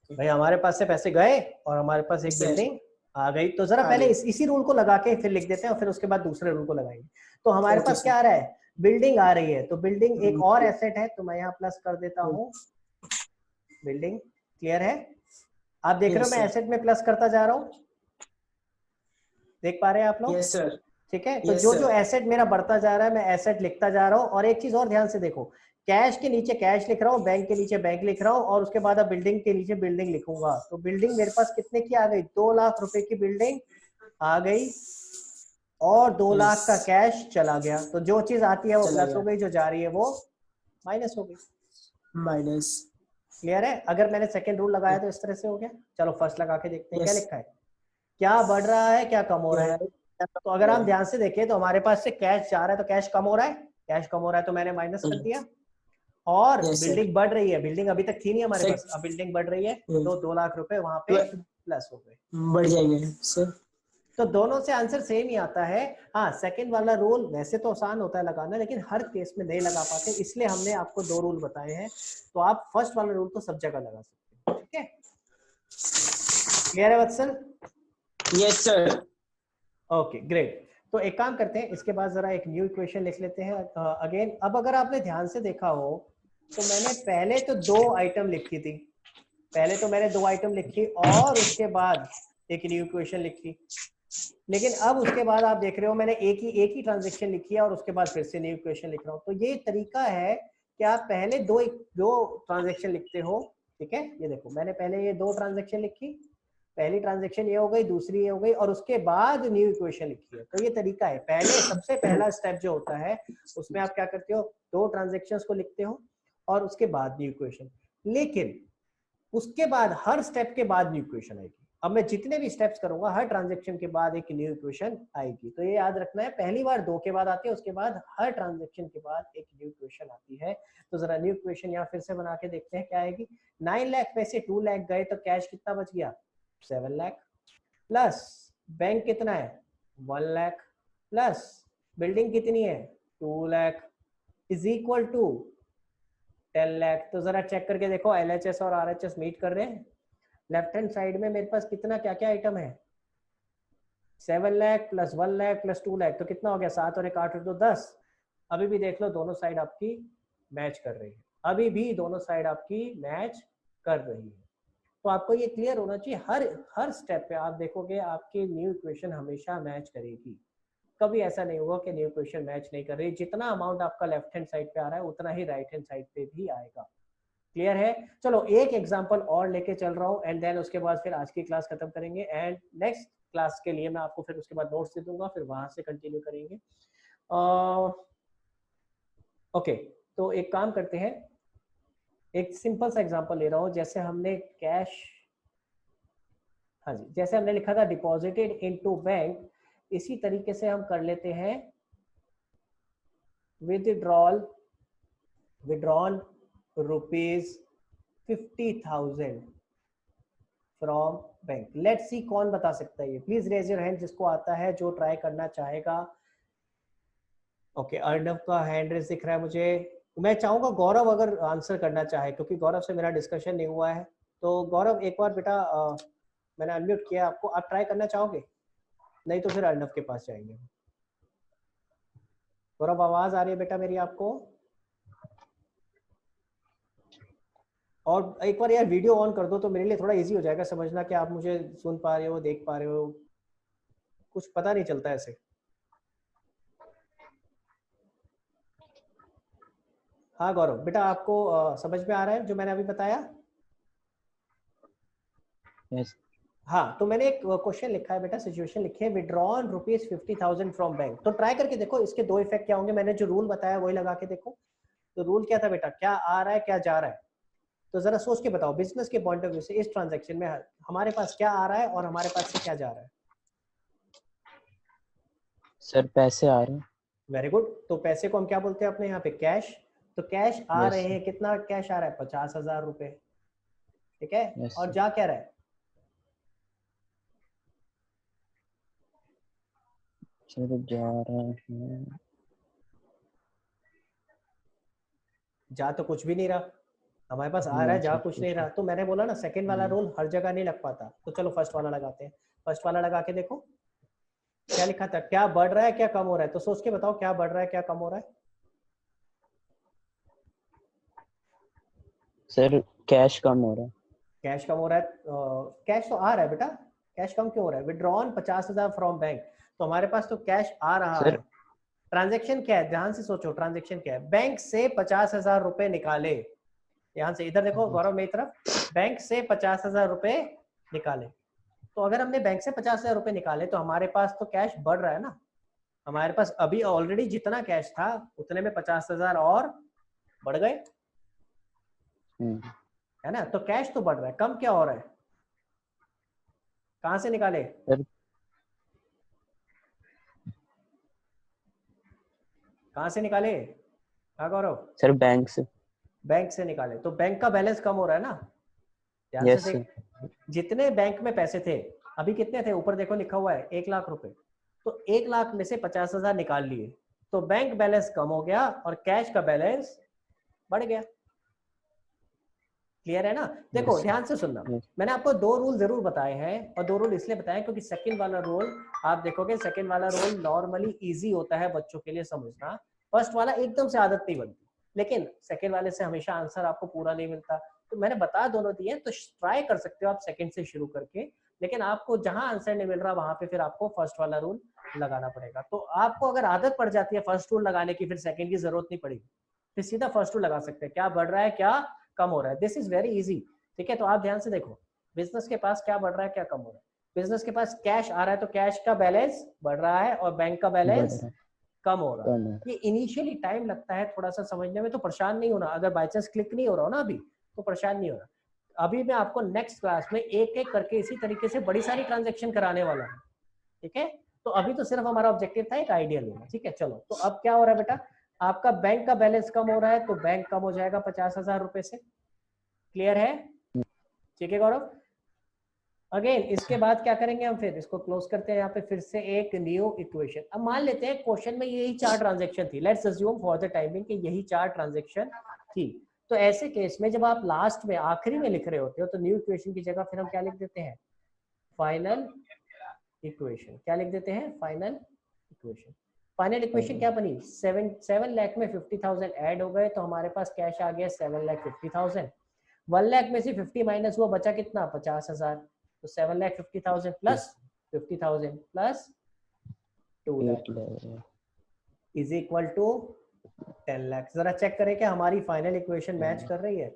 भाई हमारे पास से पैसे गए और हमारे पास एक Yes, sir. बिल्डिंग आ गई। तो जरा आ पहले गई। इसी रूल को लगा के फिर लिख देते हैं और फिर उसके बाद दूसरे रूल को लगाएंगे। तो हमारे ओके पास सर। क्या आ रहा है, बिल्डिंग आ रही है, तो बिल्डिंग एक और एसेट है, तो मैं यहाँ प्लस कर देता हूँ बिल्डिंग। क्लियर है? आप देख रहे हो यस मैं सर। एसेट में प्लस करता जा रहा हूँ, देख पा रहे हैं आप लोग? Yes sir. ठीक है, तो Yes, जो sir. जो एसेट मेरा बढ़ता जा रहा है मैं एसेट लिखता जा रहा हूँ। और एक चीज और ध्यान से देखो, कैश के नीचे कैश लिख रहा हूँ, बैंक के नीचे बैंक लिख रहा हूँ, और उसके बाद अब बिल्डिंग के नीचे बिल्डिंग लिखूंगा। तो बिल्डिंग मेरे पास कितने की आ गई, 2 लाख रुपए की बिल्डिंग आ गई, और 2 लाख का Yes. कैश चला गया। तो जो चीज आती है वो चला प्लस हो गया। गई, जो जा रही है वो माइनस हो गई। माइनस। क्लियर है? अगर मैंने सेकंड रूल लगाया तो इस तरह से हो गया। चलो फर्स्ट लगा के देखते हैं क्या यस। लिखा है, क्या बढ़ रहा है क्या कम हो रहा है। तो अगर हम ध्यान से देखें तो हमारे पास से कैश जा रहा है, तो कैश कम हो रहा है, कैश कम हो रहा है तो मैंने माइनस कर दिया। और Yes, sir. बिल्डिंग बढ़ रही है, बिल्डिंग अभी तक थी नहीं हमारे Sir. पास, अब बिल्डिंग बढ़ रही है, हम्म। तो 2 लाख रुपए वहां पे प्लस हो गए। बढ़ जाएंगे सर। तो दोनों से आंसर सेम ही आता है। हाँ, सेकंड वाला रूल वैसे तो आसान होता है लगाना, लेकिन हर केस में नहीं लगा पाते, इसलिए हमने आपको 2 रूल बताए हैं। तो आप फर्स्ट वाला रूल तो सब जगह लगा सकते हैं। ठीक है, क्लियर है Vatsal? Yes sir. Okay great. तो एक काम करते हैं, इसके बाद जरा एक न्यू इक्वेशन लिख लेते हैं अगेन। अब अगर आपने ध्यान से देखा हो तो मैंने पहले तो 2 आइटम लिखी थी, पहले तो मैंने 2 आइटम लिखी और उसके बाद एक न्यू इक्वेशन लिखी। लेकिन अब उसके बाद आप देख रहे हो मैंने एक ही ट्रांजेक्शन लिखी है और उसके बाद फिर से न्यू इक्वेशन लिख रहा हूँ। तो ये तरीका है कि आप पहले दो ट्रांजेक्शन लिखते हो। ठीक है, ये देखो मैंने पहले ये 2 ट्रांजेक्शन लिखी, पहली ट्रांजेक्शन ये हो गई, दूसरी ये हो गई, और उसके बाद न्यू इक्वेशन लिखी है। तो ये तरीका है, पहले सबसे पहला स्टेप जो होता है उसमें आप क्या करते हो, 2 ट्रांजेक्शंस को लिखते हो और उसके बाद न्यू इक्वेशन। लेकिन उसके बाद हर स्टेप के बाद न्यू इक्वेशन आएगी। अब मैं जितने भी स्टेप्स करूंगा हर ट्रांजेक्शन के बाद एक न्यू इक्वेशन आएगी। तो ये याद रखना है, पहली बार 2 के बाद आती है, उसके बाद हर ट्रांजेक्शन के बाद एक न्यू इक्वेशन आती है। तो जरा न्यू इक्वेशन यहाँ फिर से बना के देखते हैं क्या आएगी। 9 लाख में से 2 लाख गए तो कैश कितना बच गया, 7 लाख, प्लस बैंक कितना है 1 लाख, प्लस बिल्डिंग कितनी है 2 lakh, is equal to 10 lakh. तो जरा चेक करके देखो LHS और RHS मीट कर रहे हैं। लेफ्ट हैंड साइड में मेरे पास कितना क्या क्या आइटम है, 7 लाख प्लस 1 लाख प्लस 2 लाख, तो कितना हो गया 7 और 1 8 और 2 10। अभी भी देख लो दोनों साइड आपकी मैच कर रही है, अभी भी दोनों साइड आपकी मैच कर रही है। तो आपको ये क्लियर होना चाहिए, हर स्टेप पे आप देखोगे आपकी न्यू इक्वेशन हमेशा मैच करेगी। कभी ऐसा नहीं होगा कि न्यू इक्वेशन मैच नहीं कर रही। जितना अमाउंट आपका लेफ्ट हैंड साइड पे आ रहा है उतना ही राइट हैंड साइड पे भी आएगा। क्लियर है? चलो एक एग्जांपल और लेके चल रहा हूँ एंड देन उसके बाद फिर आज की क्लास खत्म करेंगे, एंड नेक्स्ट क्लास के लिए मैं आपको फिर उसके बाद नोट्स दे दूंगा, फिर वहां से कंटिन्यू करेंगे। ओके, तो एक काम करते हैं, एक सिंपल सा एग्जांपल ले रहा हूँ। जैसे हमने कैश, हाँ जी, जैसे हमने लिखा था डिपॉजिटेड इनटू बैंक, इसी तरीके से हम कर लेते हैं withdrawn rupees 50,000 from bank. Let's see कौन बता सकता है ये, प्लीज रेज योर हैंड जिसको आता है, जो ट्राई करना चाहेगा। ओके, अर्णव का हैंड रेज दिख रहा है मुझे। मैं चाहूंगा गौरव अगर आंसर करना चाहे, क्योंकि गौरव से मेरा डिस्कशन नहीं हुआ है। तो गौरव एक बार बेटा मैंने अनम्यूट किया आपको, आप ट्राई करना चाहोगे? नहीं तो फिर अर्णव के पास जाएंगे। गौरव आवाज आ रही है बेटा मेरी आपको? और एक बार यार वीडियो ऑन कर दो तो मेरे लिए थोड़ा इजी हो जाएगा समझना कि आप मुझे सुन पा रहे हो, देख पा रहे हो, कुछ पता नहीं चलता ऐसे। हाँ गौरव बेटा, आपको समझ में आ रहा है जो मैंने अभी बताया? यस। हाँ, तो मैंने एक क्वेश्चन लिखा है बेटा, सिचुएशन लिखी है, विड्रॉन रुपीज 50,000 फ्रॉम बैंक। तो ट्राई करके देखो इसके 2 इफेक्ट क्या होंगे। मैंने जो रूल बताया वही लगा के देखो। तो रूल क्या था बेटा, क्या आ रहा है क्या जा रहा है? तो जरा सोच के बताओ, बिजनेस के पॉइंट ऑफ व्यू से इस ट्रांजैक्शन में हमारे पास क्या आ रहा है और हमारे पास से क्या जा रहा है? सर पैसे आ रहे हैं। Very good. तो पैसे को हम क्या बोलते हैं अपने यहाँ पे, कैश। तो कैश आ Yes, रहे sir. हैं, कितना कैश आ रहा है 50,000 रुपए। ठीक है, Yes, और sir. जा क्या रहा है? सर जा रहे हैं, जा तो कुछ भी नहीं रहा हमारे पास, आ रहा है नहीं जा सर कुछ नहीं कुछ रहा। तो मैंने बोला ना सेकंड वाला नहीं। रूल हर जगह नहीं लग पाता, तो चलो फर्स्ट वाला लगाते हैं। फर्स्ट वाला लगा के देखो क्या लिखा था, क्या बढ़ रहा है क्या कम हो रहा है, तो सोच के बताओ क्या बढ़ रहा है क्या कम हो रहा है। सर कैश कम हो रहा है। कैश कम हो रहा है, कैश तो आ रहा है बेटा, कैश कम क्यों हो रहा है, विड्रॉन 50,000 फ्रॉम बैंक, तो हमारे पास तो कैश आ रहा सर है। ट्रांजेक्शन क्या है, ध्यान से सोचो, ट्रांजेक्शन क्या है, बैंक से 50,000 रुपए निकाले, ध्यान से इधर देखो गौरव मेरी तरफ, बैंक से 50,000 रुपए निकाले, तो अगर हमने बैंक से 50,000 रुपए निकाले तो हमारे पास तो कैश बढ़ रहा है ना, हमारे पास अभी ऑलरेडी जितना कैश था उतने में 50,000 और बढ़ गए, है ना, तो कैश तो बढ़ रहा है, कम क्या हो रहा है, कहां से निकाले, सर कहां से निकाले, कहाँ गौरव, सर बैंक से निकाले, तो बैंक का बैलेंस कम हो रहा है ना, ध्यान यस से देख, जितने बैंक में पैसे थे अभी कितने थे, ऊपर देखो लिखा हुआ है 1,00,000 रुपए, तो 1,00,000 में से 50,000 निकाल लिए, तो बैंक बैलेंस कम हो गया और कैश का बैलेंस बढ़ गया। क्लियर है ना, देखो Yes. ध्यान से सुनना, Yes. मैंने आपको 2 रूल जरूर बताए हैं, और 2 रूल इसलिए बताए क्योंकि सेकंड वाला रूल आप देखोगे, सेकंड वाला रूल नॉर्मली इजी होता है बच्चों के लिए समझना, फर्स्ट वाला एकदम से आदत नहीं बनती, लेकिन सेकंड वाले से हमेशा आंसर आपको पूरा नहीं मिलता, तो मैंने बता दोनों दिए, तो ट्राई कर सकते हो आप सेकंड से शुरू करके, लेकिन आपको जहां आंसर नहीं मिल रहा वहां पे फिर आपको फर्स्ट वाला रूल लगाना पड़ेगा, तो आपको अगर आदत पड़ जाती है फर्स्ट रूल लगाने की, फिर सेकंड की जरूरत नहीं पड़ेगी, फिर सीधा फर्स्ट रूल लगा सकते हैं, क्या बढ़ रहा है क्या कम हो रहा है, दिस इज वेरी इजी। ठीक है, तो आप ध्यान से देखो, बिजनेस के पास क्या बढ़ रहा है क्या कम हो रहा है, बिजनेस के पास कैश आ रहा है तो कैश का बैलेंस बढ़ रहा है और बैंक का बैलेंस कम हो रहा है। ये इनिशियली टाइम लगता है थोड़ा सा समझने में, तो परेशान नहीं होना, अगर बाय चांस क्लिक नहीं हो रहा हो ना अभी तो परेशान नहीं होना, अभी मैं आपको नेक्स्ट क्लास में एक एक करके इसी तरीके से बड़ी सारी ट्रांजेक्शन कराने वाला हूँ, ठीक है, तो अभी तो सिर्फ हमारा ऑब्जेक्टिव था एक आइडिया लेना, ठीक है, चलो, तो अब क्या हो रहा है बेटा, आपका बैंक का बैलेंस कम हो रहा है, तो बैंक कम हो जाएगा 50,000 रुपए से, क्लियर है, ठीक है गौरव, अगेन इसके बाद क्या करेंगे हम, फिर इसको क्लोज करते हैं, यहाँ पे फिर से एक न्यू इक्वेशन, अब मान लेते हैं क्वेश्चन में यही 4 ट्रांजेक्शन थी, let's assume for the timing कि यही 4 ट्रांजेक्शन थी, तो ऐसे केस में जब आप लास्ट में आखिरी में लिख रहे होते हो तो न्यू इक्वेशन की जगह फिर हम क्या लिख देते हैं, फाइनल इक्वेशन, क्या लिख देते हैं, फाइनल इक्वेशन, फाइनल इक्वेशन क्या बनी, 7 लाख में 50,000 ऐड हो गए तो हमारे पास कैश आ गया 7,50,000, 1 लाख में से 50 माइनस हुआ बचा कितना 50,000, तो 7,50,000 plus 50,000 plus 2 lakh is equal to 10 lakh, जरा चेक करें क्या हमारी फाइनल इक्वेशन मैच कर रही है,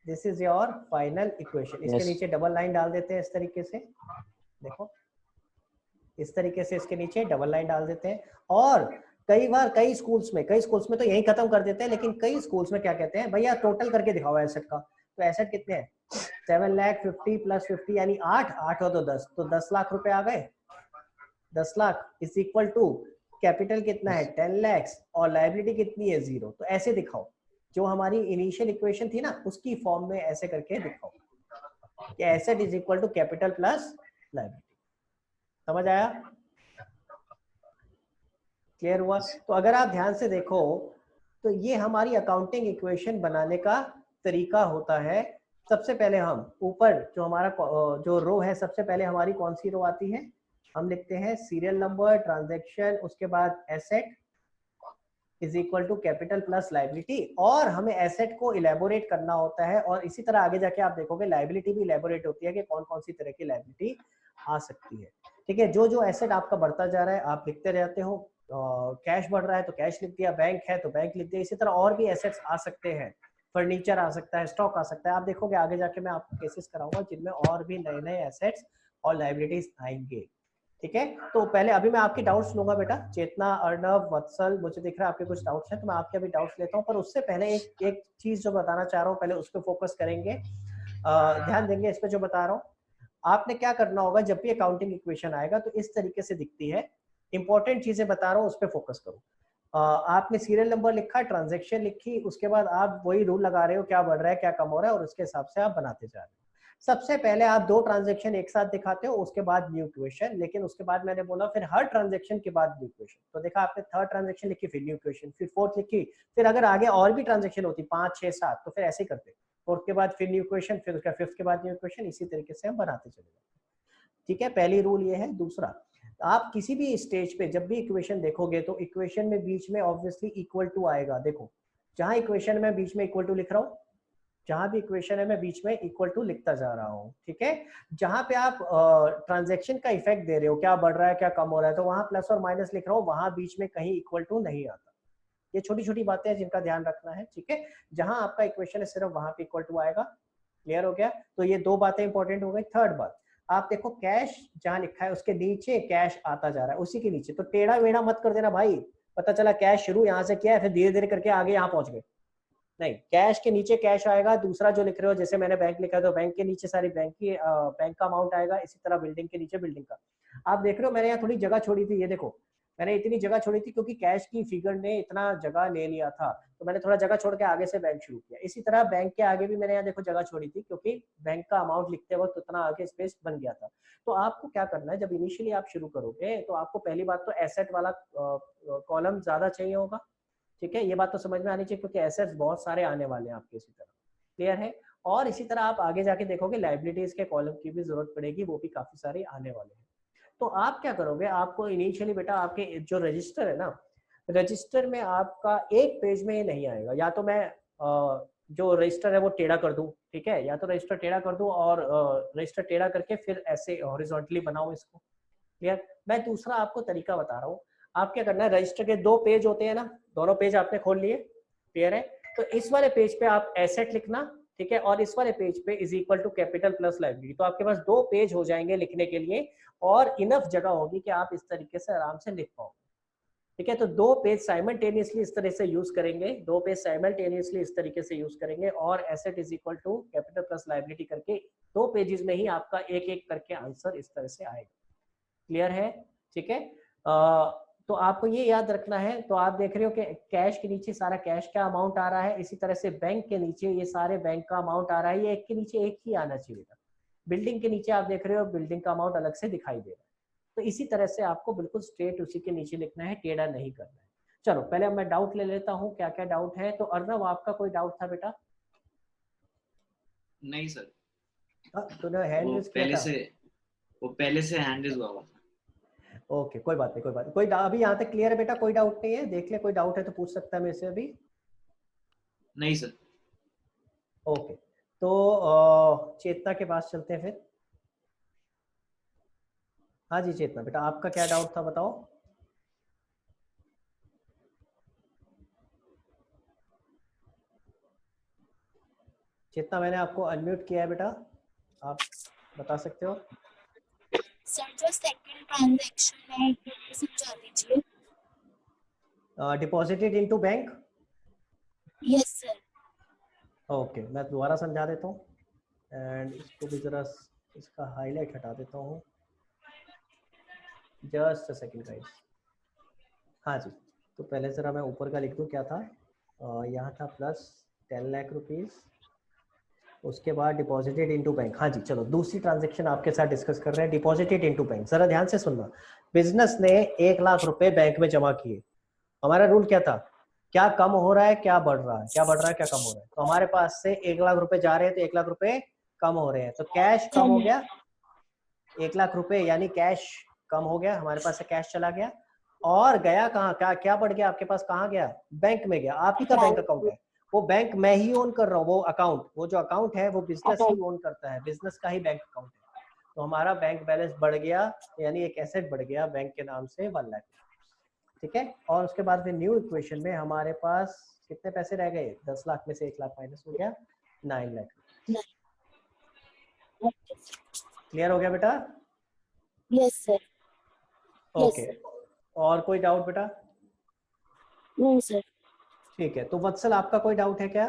this is your final equation, इसके नीचे डबल लाइन डाल देते हैं इस तरीके से, देखो इस तरीके से इसके नीचे डबल लाइन डाल देते हैं, और कई बार कई स्कूल्स में तो यही खत्म कर देते हैं, लेकिन कई स्कूल्स में क्या कहते हैं, भैया टोटल करके दिखाओ एसेट का, तो एसेट कितने हैं 7,50,000 प्लस 50 यानी 8 हो तो 10, तो 10 लाख रुपए आ गए, 10 lakh is equal to capital कितना है 10 लाख और लायबिलिटी कितनी है 0, तो ऐसे दिखाओ, जो हमारी इनिशियल इक्वेशन थी ना उसकी फॉर्म में ऐसे करके दिखाओ कि asset is equal to capital plus liability, समझ आया, क्लियर हुआ, तो अगर आप ध्यान से देखो तो ये हमारी अकाउंटिंग इक्वेशन बनाने का तरीका होता है, सबसे पहले हम ऊपर जो हमारा जो रो है, सबसे पहले हमारी कौन सी रो आती है, हम लिखते हैं सीरियल नंबर ट्रांजैक्शन, उसके बाद asset is equal to capital plus liability, और हमें एसेट को इलेबोरेट करना होता है, और इसी तरह आगे जाके आप देखोगे लायबिलिटी भी इलेबोरेट होती है कि कौन कौन सी तरह की लायबिलिटी आ सकती है, ठीक है, जो जो एसेट आपका बढ़ता जा रहा है आप लिखते रहते हो, कैश बढ़ रहा है तो कैश लिख दिया, बैंक है तो बैंक लिख दिया, इसी तरह और भी एसेट्स आ सकते हैं, फर्नीचर आ सकता है, स्टॉक आ सकता है, आप देखोगे आगे जाके मैं आपको केसेस कराऊंगा जिनमें और भी नए नए एसेट्स और लायबिलिटीज आएंगे, ठीक है, तो पहले अभी मैं आपके डाउट्स लूंगा बेटा, चेतना, अर्णव, वत्सल, मुझे दिख रहा है आपके कुछ डाउट्स हैं, तो मैं आपके अभी डाउट्स लेता हूँ, पर उससे पहले एक चीज जो बताना चाह रहा हूँ पहले उस पर फोकस करेंगे, ध्यान देंगे इस पे जो बता रहा हूँ, आपने क्या करना होगा जब भी अकाउंटिंग इक्वेशन आएगा तो इस तरीके से दिखती है, इंपॉर्टेंट चीजें बता रहा हूँ उस पर फोकस करो, आपने सीरियल नंबर लिखा, ट्रांजैक्शन लिखी, उसके बाद आप वही रूल लगा रहे हो क्या बढ़ रहा है क्या कम हो रहा है और उसके हिसाब से आप बनाते जा रहे हो, सबसे पहले आप 2 ट्रांजैक्शन एक साथ दिखाते हो, उसके बाद न्यू इक्वेशन, लेकिन उसके बाद मैंने बोला फिर हर ट्रांजैक्शन के बाद न्यू इक्वेशन, तो देखा आपने थर्ड ट्रांजैक्शन लिखी फिर न्यू इक्वेशन, फिर फोर्थ लिखी, फिर अगर आगे और भी ट्रांजैक्शन होती 5, 6, 7 तो फिर ऐसे ही करते, फोर्थ के बाद फिर न्यू इक्वेशन, फिर उसका फिफ्थ के बाद न्यू इक्वेशन, इसी तरीके से हम बनाते चले जाते, ठीक है, पहली रूल ये है। दूसरा, आप किसी भी स्टेज पे जब भी इक्वेशन देखोगे तो इक्वेशन में बीच में ऑब्वियसली इक्वल टू आएगा। देखो जहां इक्वेशन में बीच में इक्वल टू लिख रहा हूँ, जहां भी इक्वेशन है मैं बीच में इक्वल टू लिखता जा रहा हूँ, ठीक है। जहां पे आप ट्रांजैक्शन का इफेक्ट दे रहे हो, क्या बढ़ रहा है क्या कम हो रहा है, तो वहां प्लस और माइनस लिख रहा हूँ, वहां बीच में कहीं इक्वल टू नहीं आता। ये छोटी छोटी बातें हैं जिनका ध्यान रखना है, ठीक है। जहां आपका इक्वेशन है सिर्फ वहां पे इक्वल टू आएगा। क्लियर हो गया? तो ये दो बातें इंपॉर्टेंट हो गई। थर्ड बात, आप देखो कैश जहां लिखा है उसके नीचे कैश आता जा रहा है, उसी के नीचे, तो टेढ़ा वेढ़ा मत कर देना भाई। पता चला कैश शुरू यहाँ से किया है फिर धीरे धीरे करके आगे यहाँ पहुंच गए, नहीं। कैश के नीचे कैश आएगा। दूसरा जो लिख रहे हो, जैसे मैंने बैंक लिखा है तो बैंक के नीचे सारी बैंक का अमाउंट आएगा। इसी तरह बिल्डिंग के नीचे बिल्डिंग का। आप देख रहे हो मैंने यहाँ थोड़ी जगह छोड़ी थी, ये देखो मैंने इतनी जगह छोड़ी थी क्योंकि कैश की फिगर ने इतना जगह ले लिया था, तो मैंने थोड़ा जगह छोड़ के आगे से बैंक शुरू किया। इसी तरह बैंक के आगे भी मैंने यहाँ देखो जगह छोड़ी थी क्योंकि बैंक का अमाउंट लिखते वक्त उतना आगे स्पेस बन गया था। तो आपको क्या करना है, जब इनिशियली आप शुरू करोगे तो आपको पहली बात तो एसेट वाला कॉलम ज्यादा चाहिए होगा, ठीक है। ये बात तो समझ में आनी चाहिए क्योंकि एसेट्स बहुत सारे आने वाले हैं आपके इसी तरह। क्लियर है? और इसी तरह आप आगे जाके देखोगे लाइबिलिटीज के कॉलम की भी जरूरत पड़ेगी, वो भी काफी सारे आने वाले हैं। तो आप क्या करोगे, आपको इनिशियली बेटा आपके जो रजिस्टर है ना, रजिस्टर में आपका एक पेज में ये नहीं आएगा। या तो मैं जो रजिस्टर है वो टेढ़ा कर दूं, ठीक है, या तो रजिस्टर टेढ़ा कर दूं और रजिस्टर टेढ़ा करके फिर ऐसे हॉरिजॉन्टली बनाऊं इसको। क्लियर? मैं दूसरा आपको तरीका बता रहा हूँ। आप क्या करना है, रजिस्टर के दो पेज होते हैं ना, दोनों पेज आपने खोल लिए, क्लियर है। तो इस वाले पेज पे आप एसेट लिखना, ठीक है, और इस वाले पेज पे is equal to capital plus liability. तो आपके पास दो पेज हो जाएंगे लिखने के लिए और इनफ जगह होगी कि आप इस तरीके से आराम से लिख पाओ, ठीक है। तो दो पेज साइमल्टेनियसली इस तरह से यूज करेंगे, दो पेज साइमल्टेनियसली इस तरीके से यूज करेंगे और asset is equal to capital plus liability करके दो पेजेस में ही आपका एक एक करके आंसर इस तरह से आएगा। क्लियर है? ठीक है। तो आपको ये याद रखना है। तो आप देख रहे हो कि कैश के नीचे सारा कैश का अमाउंट आ रहा है, इसी तरह से बैंक के नीचे ये सारे बैंक का अमाउंट आ रहा है, ये एक के नीचे एक ही आना चाहिए था। बिल्डिंग के नीचे आप देख रहे हो बिल्डिंग का अमाउंट अलग से दिखाई दे रहा है। तो इसी तरह से आपको बिल्कुल स्ट्रेट उसी के नीचे लिखना है, टेढ़ा नहीं करना है। चलो पहले मैं डाउट ले लेता हूँ, क्या क्या डाउट है। तो अर्नव आपका कोई डाउट था बेटा? नहीं सर, तूने हैंड रेज किया था? वो पहले से हैंड रेज हुआ था। ओके, कोई बात नहीं, कोई बात नहीं। कोई अभी यहाँ तक क्लियर है बेटा? कोई डाउट नहीं है? देख ले, कोई डाउट है तो पूछ सकता है मेरे से अभी। नहीं सर। ओके, तो चेतना के पास चलते हैं फिर। हाँ जी चेतना बेटा, आपका क्या डाउट था बताओ। चेतना मैंने आपको अनम्यूट किया है बेटा, आप बता सकते हो। सर जो सेकंड ट्रांजैक्शन है ये समझा दीजिए। Deposited into bank. Yes sir. Okay, मैं दोबारा समझा देता हूँ एंड इसको भी जरा इसका हाईलाइट हटा देता हूँ। Just a second guys. हाँ जी, तो पहले जरा मैं ऊपर का लिख दूँ क्या था। यहाँ था प्लस 10 लाख रुपीज़, उसके बाद डिपॉजिटेड इनटू बैंक। हाँ जी, चलो दूसरी ट्रांजैक्शन आपके साथ डिस्कस कर रहे हैं, डिपॉजिटेड इनटू बैंक। जरा ध्यान से सुनना। बिजनेस ने 1 लाख रुपए बैंक में जमा किए। हमारा रूल क्या था, क्या कम हो रहा है क्या बढ़ रहा है, क्या बढ़ रहा है क्या कम हो रहा है। तो हमारे पास से 1 लाख रुपए जा रहे हैं तो 1 लाख रुपए कम हो रहे हैं, तो कैश कम हो गया 1 लाख रुपए, यानी कैश कम हो गया, हमारे पास से कैश चला गया और गया कहाँ, क्या क्या बढ़ गया आपके पास, कहाँ गया, बैंक में गया। आप ही का बैंक अकाउंट है, वो बैंक मैं ही ओन कर रहा हूँ। वो अकाउंट, वो जो अकाउंट है वो बिजनेस ही ओन करता है, बिजनेस का ही बैंक अकाउंट है। तो हमारा बैंक बैलेंस बढ़ गया, यानी एक एसेट बढ़ गया बैंक के नाम से 1 लाख। ठीक है। और उसके बाद फिर न्यू इक्वेशन में हमारे पास कितने पैसे रह गए, 10 लाख में से 1 लाख माइनस हो गया 9 लाख। क्लियर हो गया बेटा? Yes sir. ओके, और कोई डाउट बेटा? No sir. ठीक है, तो वत्सल आपका कोई डाउट है क्या?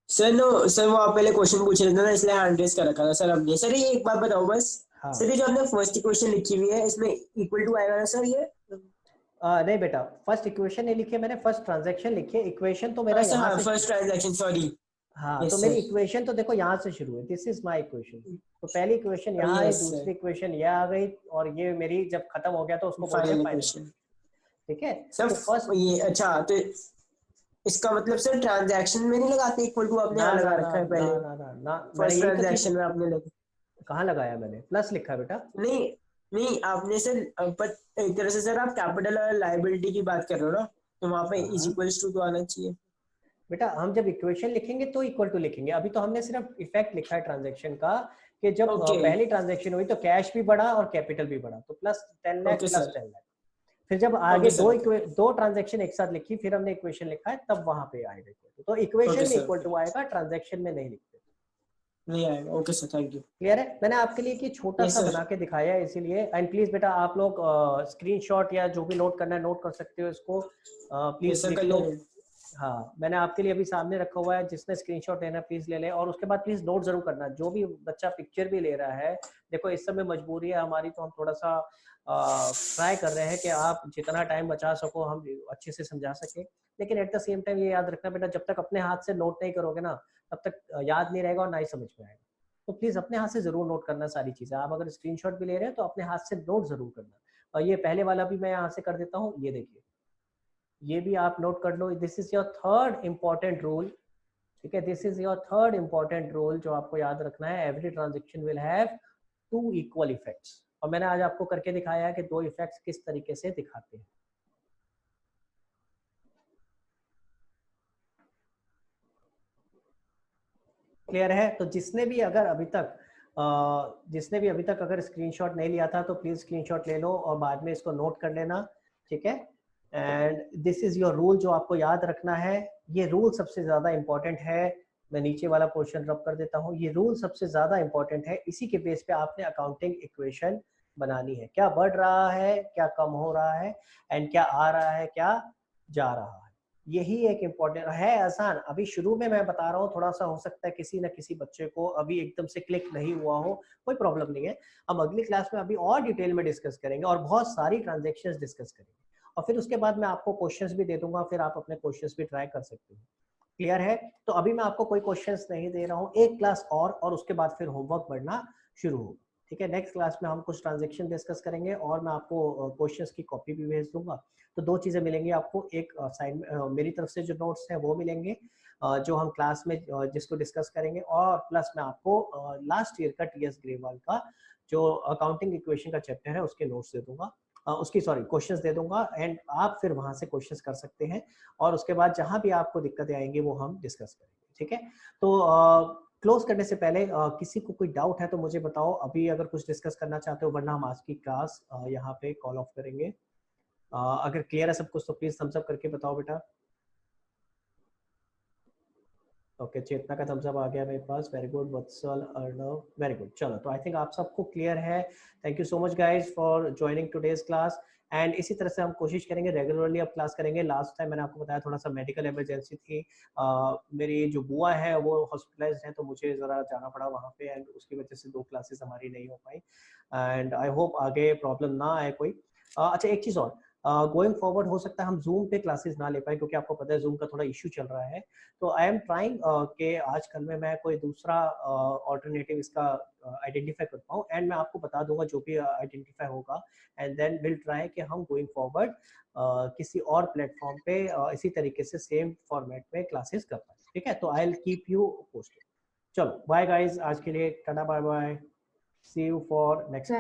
सर नो सर, वो आप पहले क्वेश्चन पूछ रहे थे ना, इसलिए हैंड रेज कर रखा था सर हमने। सर ये एक बात बताओ बस। हाँ। सर ये जो हमने फर्स्ट इक्वेशन लिखी हुई है इसमें इक्वल टू आएगा ना सर ये? नहीं बेटा, फर्स्ट इक्वेशन नहीं लिखी है मैंने, फर्स्ट ट्रांजैक्शन लिखी है। इक्वेशन तो मेरा यहाँ से, फर्स्ट ट्रांजैक्शन, सॉरी। हाँ Yes, तो मेरी sir. इक्वेशन तो देखो यहाँ से शुरू है, दिस इज माय इक्वेशन। तो पहली इक्वेशन यहाँ आई, Yes, sir. दूसरी इक्वेशन ये आ गई और ये मेरी जब खत्म हो गया तो उसको बोलते हैं फाइनल। ठीक है। सर तो फर्स्ट ये अच्छा, तो इसका मतलब सर ट्रांजैक्शन में नहीं लगाते इक्वल टू, आपने यहाँ लगा रखा है पहले। ना फर्स्ट ट्रांजैक्शन में आपने लगा। कहाँ लगाया मैंने? प्लस लिखा है बेटा। नहीं नहीं, आपने सर एक तरह से सर आप कैपिटल और लायबिलिटी की बात कर रहे हो ना, तो वहाँ पे इज इक्वल्स टू तो आना चाहिए। बेटा हम जब इक्वेशन लिखेंगे तो इक्वल टू लिखेंगे, अभी तो हमने सिर्फ इफेक्ट लिखा है ट्रांजैक्शन का, कि जब Okay. पहली ट्रांजैक्शन हुई तो कैश भी बढ़ा और कैपिटल भी बढ़ा, तो plus 10 lakh Okay, plus sir. 10 lakh. फिर जब आगे Okay, sir. दो ट्रांजैक्शन एक साथ लिखी, फिर हमने इक्वेशन लिखा है, तब वहां पे आएगा equal to। तो इक्वेशन Okay, में sir. इक्वल टू आएगा, ट्रांजैक्शन में नहीं लिखते। नहीं आएगा। Okay sir, thank you. Clear है? मैंने आपके लिए कि छोटा Yes, सा sir. बना के दिखाया है इसीलिए। एंड प्लीज बेटा आप लोग स्क्रीनशॉट या जो भी नोट करना है नोट कर सकते हो इसको, Yes, प्लीज sir, लिख कर लो। ले रहे। हाँ मैंने आपके लिए अभी सामने रखा हुआ है, जिसने स्क्रीनशॉट लेना प्लीज ले ले, और उसके बाद प्लीज नोट जरूर करना। जो भी बच्चा पिक्चर भी ले रहा है, देखो इस समय मजबूरी है हमारी, तो हम थोड़ा सा ट्राई कर रहे हैं कि आप जितना टाइम बचा सको हम अच्छे से समझा सके, लेकिन एट द सेम टाइम ये याद रखना बेटा, जब तक अपने हाथ से नोट नहीं करोगे ना तब तक याद नहीं रहेगा और ना ही समझ में आएगा। तो प्लीज अपने हाथ से जरूर नोट करना सारी चीजें। आप अगर स्क्रीनशॉट भी ले रहे हैं तो अपने हाथ से नोट जरूर करना। और ये पहले वाला भी मैं यहाँ से कर देता हूँ, ये देखिए, ये भी आप नोट कर लो। This is your third important rule, ठीक है, this is your third important rule जो आपको याद रखना है। Every transaction will have two equal effects, और मैंने आज आपको करके दिखाया है कि दो इफेक्ट्स किस तरीके से दिखाते हैं। क्लियर है? तो जिसने भी अभी तक अगर स्क्रीनशॉट नहीं लिया था तो प्लीज स्क्रीनशॉट ले लो और बाद में इसको नोट कर लेना, ठीक है। And this is your rule जो आपको याद रखना है। ये रूल सबसे ज्यादा इंपॉर्टेंट है। मैं नीचे वाला पोर्शन रब कर देता हूँ। ये रूल सबसे ज्यादा इंपॉर्टेंट है, इसी के बेस पे आपने अकाउंटिंग इक्वेशन बनानी है। क्या बढ़ रहा है, क्या कम हो रहा है, एंड क्या आ रहा है, क्या जा रहा है, यही एक इम्पोर्टेंट है। आसान अभी शुरू में मैं बता रहा हूँ, थोड़ा सा हो सकता है किसी न किसी बच्चे को अभी एकदम से क्लिक नहीं हुआ हो, कोई प्रॉब्लम नहीं है। हम अगली क्लास में अभी और डिटेल में डिस्कस करेंगे और बहुत सारी ट्रांजेक्शन्स डिस्कस करेंगे, और फिर उसके बाद मैं आपको क्वेश्चंस भी दे दूंगा, फिर आप अपने क्वेश्चंस भी ट्राई कर सकते हो। क्लियर है? तो अभी मैं आपको कोई क्वेश्चंस नहीं दे रहा हूँ, एक क्लास और उसके बाद फिर होमवर्क बढ़ना शुरू होगा, ठीक है। नेक्स्ट क्लास में हम कुछ ट्रांजेक्शन डिस्कस करेंगे और मैं आपको क्वेश्चंस की कॉपी भी भेज दूंगा। तो दो चीजें मिलेंगी आपको, एक असाइनमेंट मेरी तरफ से जो नोट्स हैं वो मिलेंगे जो हम क्लास में जिसको डिस्कस करेंगे, और प्लस मैं आपको लास्ट ईयर का टीएस ग्रेवाल का जो अकाउंटिंग इक्वेशन का चैप्टर है उसके नोट्स दे दूंगा, उसकी क्वेश्चंस दे दूंगा, एंड आप फिर वहां से क्वेश्चंस कर सकते हैं, और उसके बाद जहां भी आपको दिक्कतें आएंगी वो हम डिस्कस करेंगे, ठीक है। तो क्लोज करने से पहले किसी को कोई डाउट है तो मुझे बताओ अभी, अगर कुछ डिस्कस करना चाहते हो, वरना हम आज की क्लास यहाँ पे कॉल ऑफ करेंगे। अगर क्लियर है सब कुछ तो प्लीज थम्स अप करके बताओ बेटा। ओके, चेतना का थम्स अप आ गया मेरे पास, वेरी गुड। वत्सल, अर्णव, वेरी गुड। चलो, तो आई थिंक आप सबको क्लियर है। Thank you so much guys for joining today's class, and इसी तरह से हम कोशिश करेंगे रेगुलरली अब क्लास करेंगे। लास्ट टाइम मैंने आपको बताया थोड़ा सा मेडिकल इमरजेंसी थी, मेरी जो बुआ है वो हॉस्पिटलाइज है, तो मुझे ज़रा जाना पड़ा वहाँ पे, एंड उसकी वजह से दो क्लासेस हमारी नहीं हो पाई, एंड आई होप आगे प्रॉब्लम ना आए कोई। अच्छा एक चीज़ और, गोइंग फॉरवर्ड हो सकता है हम जूम पे क्लासेस ना ले पाए, क्योंकि आपको पता है जूम का थोड़ा इशू चल रहा है। तो आई एम ट्राइंग कि आजकल में मैं कोई दूसरा ऑल्टरनेटिव इसका आइडेंटिफाई कर पाऊँ, एंड मैं आपको बता दूंगा जो भी आइडेंटिफाई होगा, एंड देन विल ट्राई कि हम गोइंग फॉरवर्ड किसी और प्लेटफॉर्म पे इसी तरीके से सेम फॉर्मेट में क्लासेस कर पाए, ठीक है। तो I will keep you posted. चलो बाय गाइज, आज के लिए tata bye bye, see you for next.